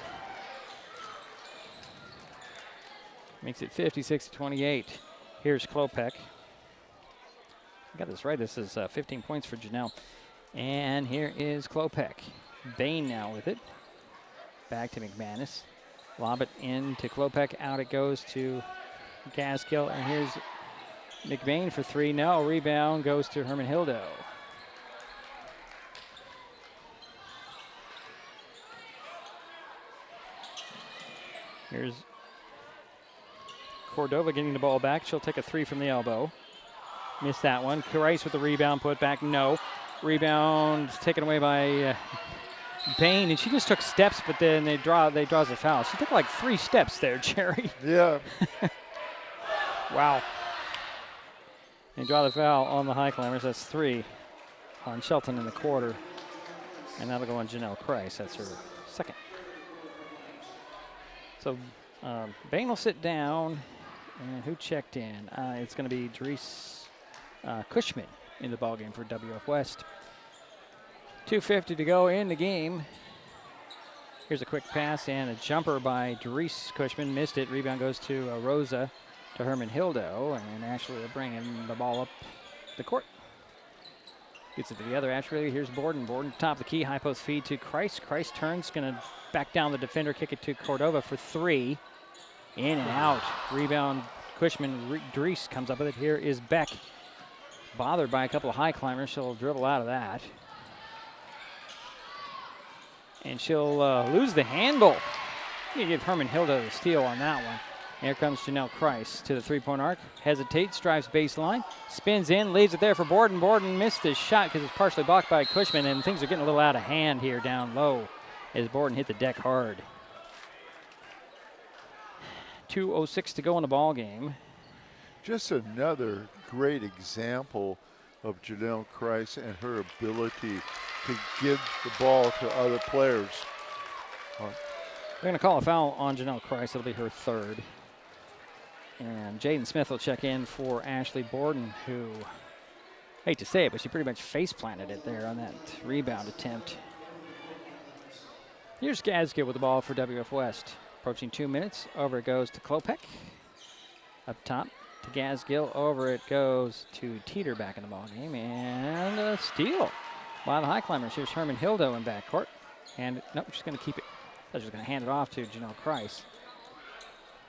Makes it 56-28. Here's Klopek. I got this right. This is 15 points for Janelle. And here is Klopek. Bain now with it. Back to McManus. Lob it in to Klopek. Out it goes to Gaskill. And here's McBain for three. No. Rebound goes to Herman Hildo. Here's Cordova getting the ball back. She'll take a three from the elbow. Missed that one. Rice with the rebound, put back, no. Rebound taken away by Bain, and she just took steps, but then they draws a foul. She took like 3 steps there, Jerry. Yeah. Wow. They draw the foul on the Highclimbers. That's 3 on Shelton in the quarter. And that'll go on Janelle Kreis. That's her second. So Bain will sit down. And who checked in? It's going to be Dries Cushman in the ballgame for WF West. 2:50 to go in the game. Here's a quick pass and a jumper by Dries Cushman. Missed it. Rebound goes to Rosa, to Herman Hildo. And Ashley will bring in the ball up the court. Gets it to the other Ashley. Here's Borden. Borden top of the key. High post feed to Kreis. Kreis turns. Going to back down the defender. Kick it to Cordova for 3. In and out. Rebound, Cushman. Dries comes up with it. Here is Beck. Bothered by a couple of Highclimbers. She'll dribble out of that. And she'll lose the handle. You give Herman Hilda the steal on that one. Here comes Janelle Kreis to the three-point arc. Hesitates, drives baseline. Spins in, leaves it there for Borden. Borden missed his shot because it's partially blocked by Cushman, and things are getting a little out of hand here down low as Borden hit the deck hard. 2:06 to go in the ball game. Just another great example of Janelle Kreis and her ability to give the ball to other players. They're going to call a foul on Janelle Kreis. It'll be her third. And Jaden Smith will check in for Ashley Borden, who, hate to say it, but she pretty much face-planted it there on that rebound attempt. Here's Gaskill with the ball for WF West. Approaching 2 minutes. Over it goes to Klopek. Up top to Gaskill. Over it goes to Teeter back in the ballgame. And a steal by the Highclimbers. Here's Herman Hildo in backcourt. And nope, she's going to keep it. She's going to hand it off to Janelle Kreis.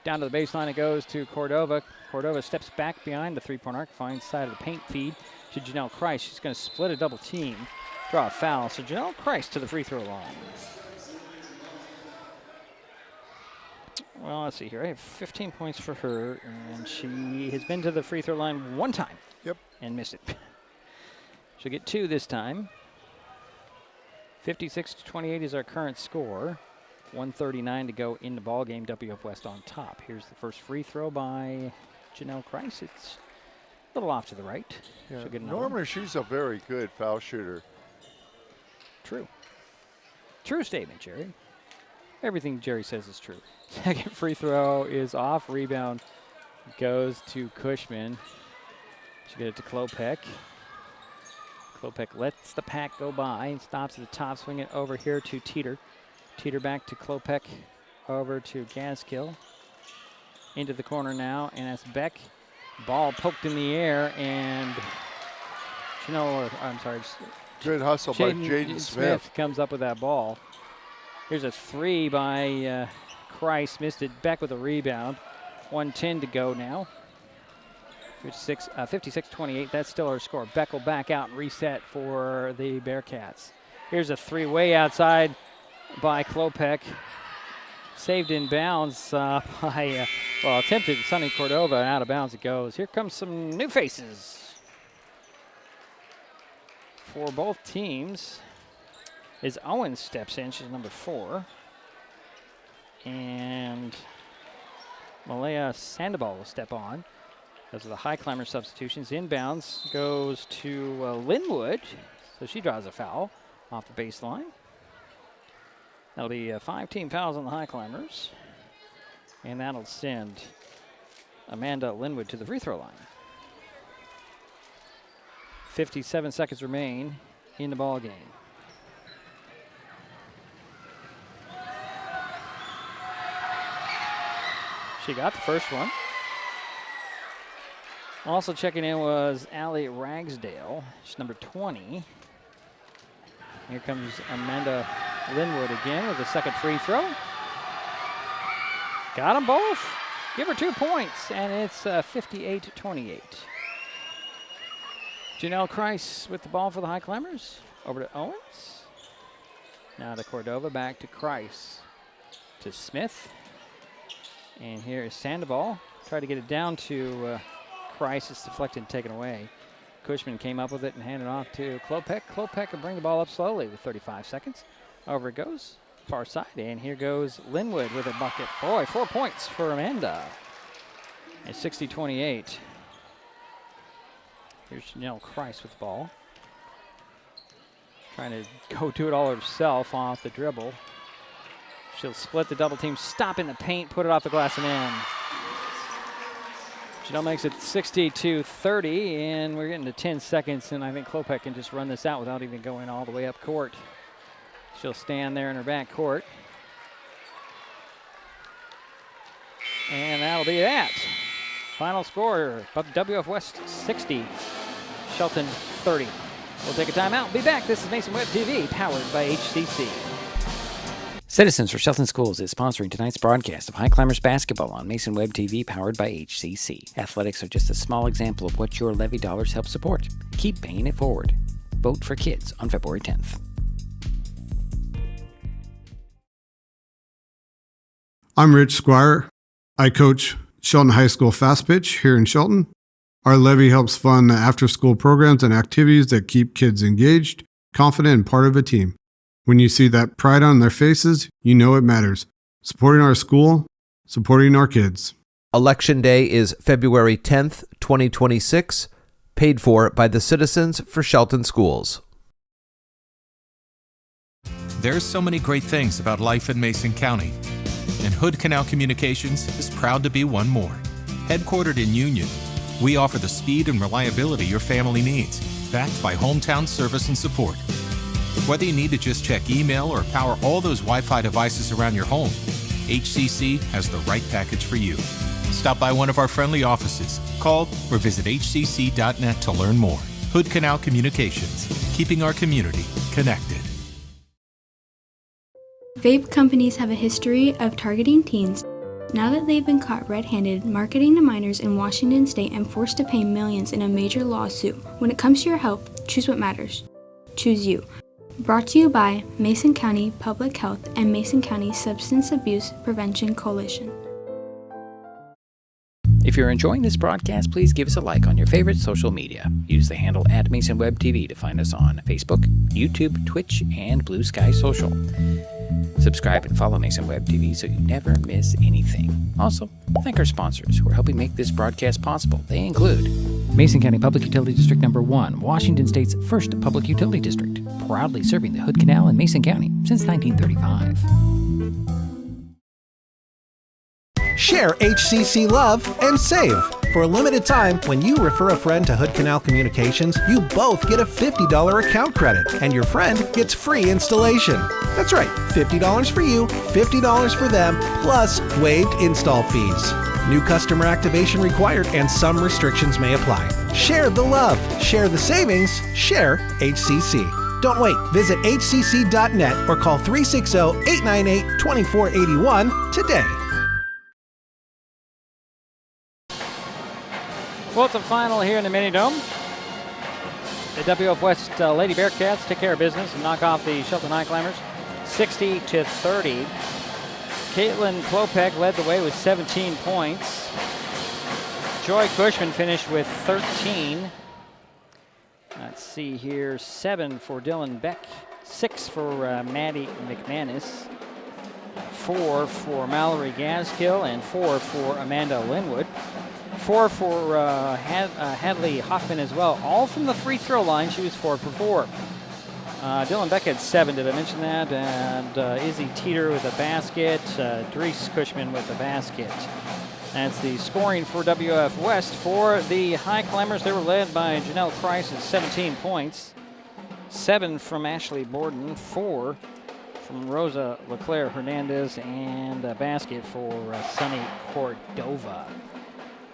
Down to the baseline it goes to Cordova. Cordova steps back behind the three-point arc, finds side of the paint feed to Janelle Kreis. She's going to split a double team, draw a foul. So Janelle Kreis to the free throw line. Well, let's see here. I have 15 points for her, and she has been to the free throw line 1 time. Yep. And missed it. She'll get 2 this time. 56-28 is our current score. 1:39 to go in the ball game. WF West on top. Here's the first free throw by Janelle Kreis. It's a little off to the right. Yeah. Normally she's a very good foul shooter. True. True statement, Jerry. Everything Jerry says is true. Second free throw is off. Rebound goes to Cushman. She get it to Klopek. Klopek lets the pack go by and stops at the top. Swing it over here to Teeter. Teeter back to Klopek. Over to Gaskill. Into the corner now, and that's Beck. Ball poked in the air, and good hustle by Jaden Smith. Comes up with that ball. Here's a 3 by Kreis. Missed it. Beck with a rebound. 1:10 to go now. 56-28. That's still our score. Beck will back out and reset for the Bearcats. Here's a 3 way outside by Klopek. Saved in bounds by, attempted Sonny Cordova. Out of bounds it goes. Here comes some new faces for both teams. As Owens steps in, she's number 4. And Malaya Sandoval will step on. Those are the Highclimber substitutions. Inbounds goes to Linwood. So she draws a foul off the baseline. That'll be 5 team fouls on the Highclimbers. And that'll send Amanda Linwood to the free throw line. 57 seconds remain in the ball game. She got the first one. Also checking in was Allie Ragsdale. She's number 20. Here comes Amanda Linwood again with the second free throw. Got them both. Give her 2 points, and it's 58-28. Janelle Kreis with the ball for the Highclimbers. Over to Owens. Now to Cordova, back to Kreis. To Smith. And here is Sandoval. Tried to get it down to Kreis. It's deflected and taken away. Cushman came up with it and handed off to Klopek. Klopek will bring the ball up slowly with 35 seconds. Over it goes. Far side, and here goes Linwood with a bucket. Boy, 4 points for Amanda. It's 60-28. Here's Janelle Kreis with the ball. Trying to go do it all herself off the dribble. She'll split the double team, stop in the paint, put it off the glass and in. Janelle makes it 60-30, and we're getting to 10 seconds, and I think Klopek can just run this out without even going all the way up court. She'll stand there in her back court. And that'll be that. Final score, WF West 60, Shelton 30. We'll take a timeout. Be back. This is Mason Web TV, powered by HCC. Citizens for Shelton Schools is sponsoring tonight's broadcast of Highclimbers basketball on Mason Web TV, powered by HCC. Athletics are just a small example of what your levy dollars help support. Keep paying it forward. Vote for kids on February 10th. I'm Rich Squire. I coach Shelton High School Fast Pitch here in Shelton. Our levy helps fund the after-school programs and activities that keep kids engaged, confident, and part of a team. When you see that pride on their faces, you know it matters. Supporting our school, supporting our kids. Election Day is February 10th, 2026, paid for by the Citizens for Shelton Schools. There's so many great things about life in Mason County, and Hood Canal Communications is proud to be one more. Headquartered in Union, we offer the speed and reliability your family needs, backed by hometown service and support. Whether you need to just check email or power all those Wi-Fi devices around your home, HCC has the right package for you. Stop by one of our friendly offices, call, or visit hcc.net to learn more. Hood Canal Communications, keeping our community connected. Vape companies have a history of targeting teens. Now that they've been caught red-handed marketing to minors in Washington state and forced to pay millions in a major lawsuit, when it comes to your health, choose what matters. Choose you. Brought to you by Mason County Public Health and Mason County Substance Abuse Prevention Coalition. If you're enjoying this broadcast, please give us a like on your favorite social media. Use the handle @MasonWebTV to find us on Facebook, YouTube, Twitch, and Blue Sky Social. Subscribe and follow Mason Web TV so you never miss anything. Also, thank our sponsors who are helping make this broadcast possible. They include Mason County Public Utility District Number 1, Washington State's first public utility district, proudly serving the Hood Canal in Mason County since 1935. Share HCC love and save. For a limited time, when you refer a friend to Hood Canal Communications, you both get a $50 account credit, and your friend gets free installation. That's right, $50 for you, $50 for them, plus waived install fees. New customer activation required, and some restrictions may apply. Share the love, share the savings, share HCC. Don't wait. Visit hcc.net or call 360-898-2481 today. Well, it's a final here in the Mini Dome. The WF West Lady Bearcats take care of business and knock off the Shelton Highclimbers 60-30. Caitlin Klopek led the way with 17 points. Joy Cushman finished with 13. Let's see here, 7 for Dylan Beck, 6 for Maddie McManus, 4 for Mallory Gaskill, and 4 for Amanda Linwood. 4 for Hadley Hoffman as well, all from the free throw line. She was 4 for 4. Dylan Beck had 7, did I mention that? And Izzy Teeter with a basket, Dries Cushman with a basket. That's the scoring for WF West. For the Highclimbers, they were led by Janelle Kreis at 17 points, 7 from Ashley Borden, 4 from Rosa Leclerc Hernandez, and a basket for Sunny Cordova.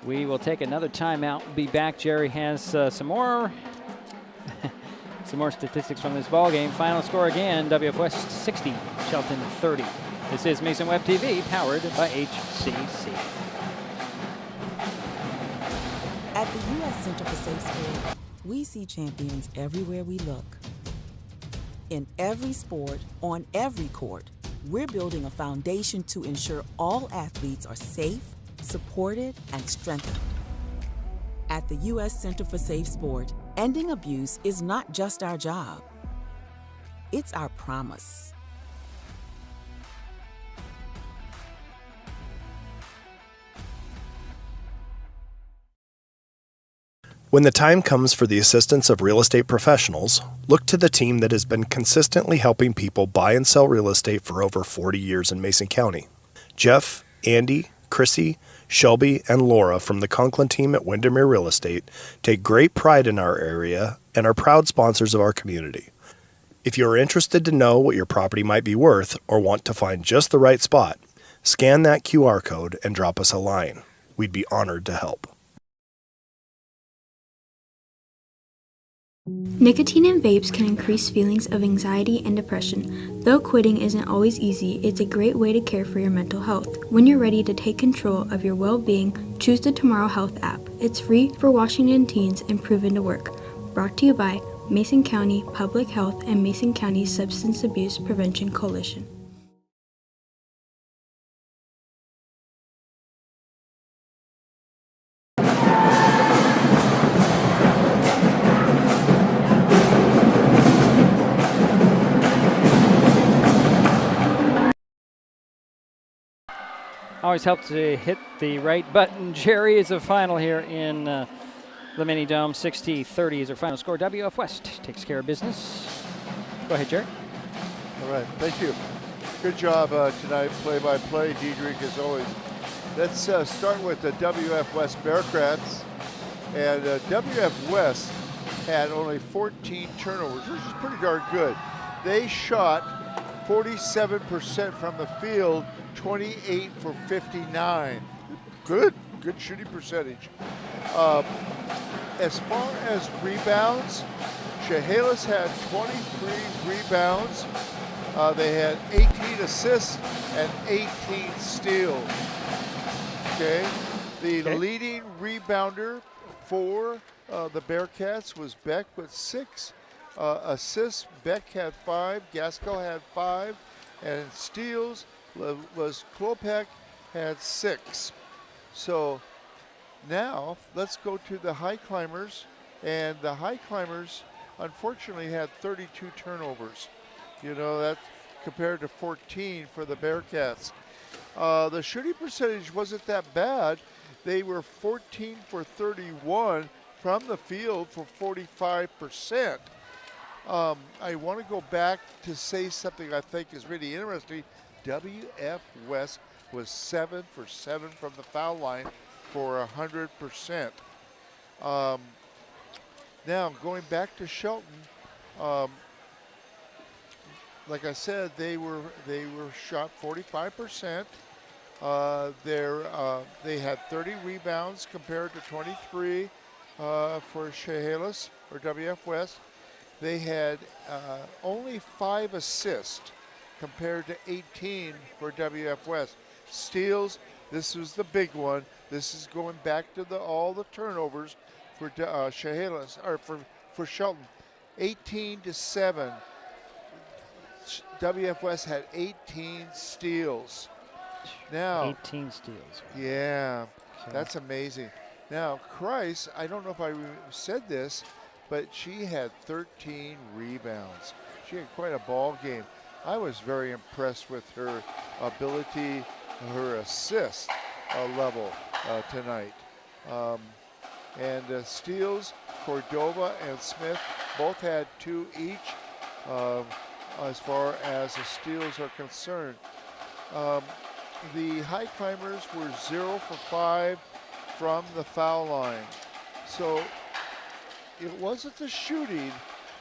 We will take another timeout. Be back. Jerry has some more statistics from this ball game. Final score again: WF West 60, Shelton 30. This is Mason Web TV, powered by HCC. At the U.S. Center for Safe Sport, we see champions everywhere we look. In every sport, on every court, we're building a foundation to ensure all athletes are safe, supported, and strengthened. At the U.S. Center for Safe Sport, ending abuse is not just our job. It's our promise. When the time comes for the assistance of real estate professionals, look to the team that has been consistently helping people buy and sell real estate for over 40 years in Mason County. Jeff, Andy, Chrissy, Shelby, and Laura from the Conklin team at Windermere Real Estate take great pride in our area and are proud sponsors of our community. If you are interested to know what your property might be worth or want to find just the right spot, scan that QR code and drop us a line. We'd be honored to help. Nicotine in vapes can increase feelings of anxiety and depression. Though quitting isn't always easy, it's a great way to care for your mental health. When you're ready to take control of your well-being, choose the Tomorrow Health app. It's free for Washington teens and proven to work. Brought to you by Mason County Public Health and Mason County Substance Abuse Prevention Coalition. Always helps to hit the right button. Jerry is the final here in the Mini Dome. 60-30 is our final score. WF West takes care of business. Go ahead, Jerry. All right, thank you. Good job tonight, play-by-play, Diedrich, as always. Let's start with the WF West Bearcats. And WF West had only 14 turnovers, which is pretty darn good. They shot 47% from the field, 28 for 59. Good shooting percentage. As far as rebounds, Chehalis had 23 rebounds. They had 18 assists and 18 steals. Okay. The leading rebounder for the Bearcats was Beck with 6 assists. Beck had 5, Gaskell had 5, and steals was Klopek had 6. So now let's go to the Highclimbers, and the Highclimbers unfortunately had 32 turnovers. You know, that's compared to 14 for the Bearcats. The shooting percentage wasn't that bad. They were 14 for 31 from the field for 45%. I want to go back to say something I think is really interesting. WF West was 7 for 7 from the foul line for 100%. Now going back to Shelton, like I said, they were shot 45%. They had 30 rebounds compared to 23 for Chehalis or WF West. They had only 5 assists compared to 18 for WF West. Steals, this was the big one. This is going back to all the turnovers for Chehalis, or for Shelton. 18-7. WF West had 18 steals. Now 18 steals. Yeah, that's amazing. Now Kreis, I don't know if I said this, but she had 13 rebounds. She had quite a ball game. I was very impressed with her ability, her assist level tonight. And steals, Cordova and Smith both had 2 each as far as the steals are concerned. The Highclimbers were 0 for 5 from the foul line. So it wasn't the shooting,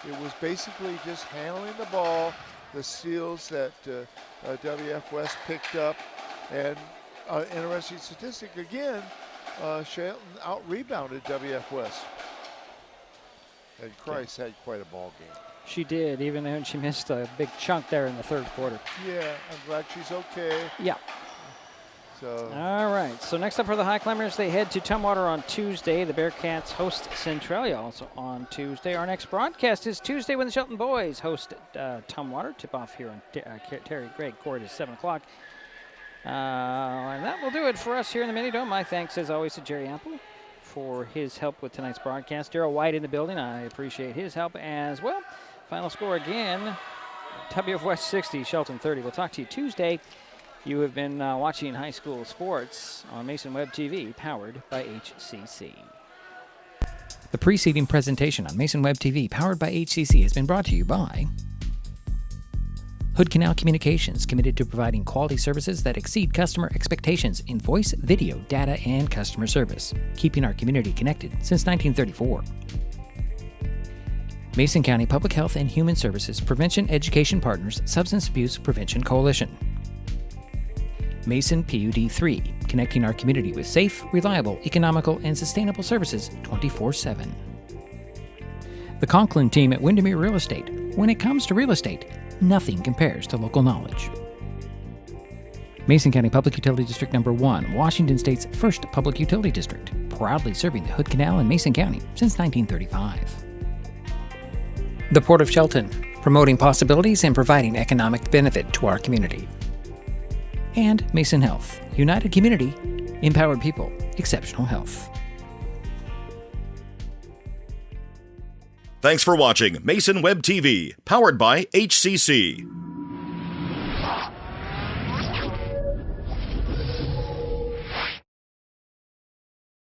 it was basically just handling the ball the steals that WF West picked up. And interesting statistic again, Shelton out-rebounded WF West. And Christ had quite a ball game. She did, even though she missed a big chunk there in the third quarter. Yeah, I'm glad she's okay. Yeah. So. All right, so next up for the Highclimbers, they head to Tumwater on Tuesday. The Bearcats host Centralia also on Tuesday. Our next broadcast is Tuesday when the Shelton boys host Tumwater. Tip-off here on Terry Gregg Court is 7 o'clock. And that will do it for us here in the Mini Dome. My thanks, as always, to Jerry Apple for his help with tonight's broadcast. Darrell White in the building. I appreciate his help as well. Final score again, WF West 60, Shelton 30. We'll talk to you Tuesday. You have been watching High School Sports on Mason Web TV, powered by HCC. The preceding presentation on Mason Web TV, powered by HCC, has been brought to you by Hood Canal Communications, committed to providing quality services that exceed customer expectations in voice, video, data, and customer service, keeping our community connected since 1934. Mason County Public Health and Human Services Prevention Education Partners Substance Abuse Prevention Coalition. Mason PUD 3, connecting our community with safe, reliable, economical, and sustainable services 24/7. The Conklin team at Windermere Real Estate. When it comes to real estate, nothing compares to local knowledge. Mason County Public Utility District Number 1, Washington State's first public utility district, proudly serving the Hood Canal in Mason County since 1935. The Port of Shelton, promoting possibilities and providing economic benefit to our community. And Mason Health, united community, empowered people, exceptional health. Thanks for watching Mason Web TV, powered by HCC.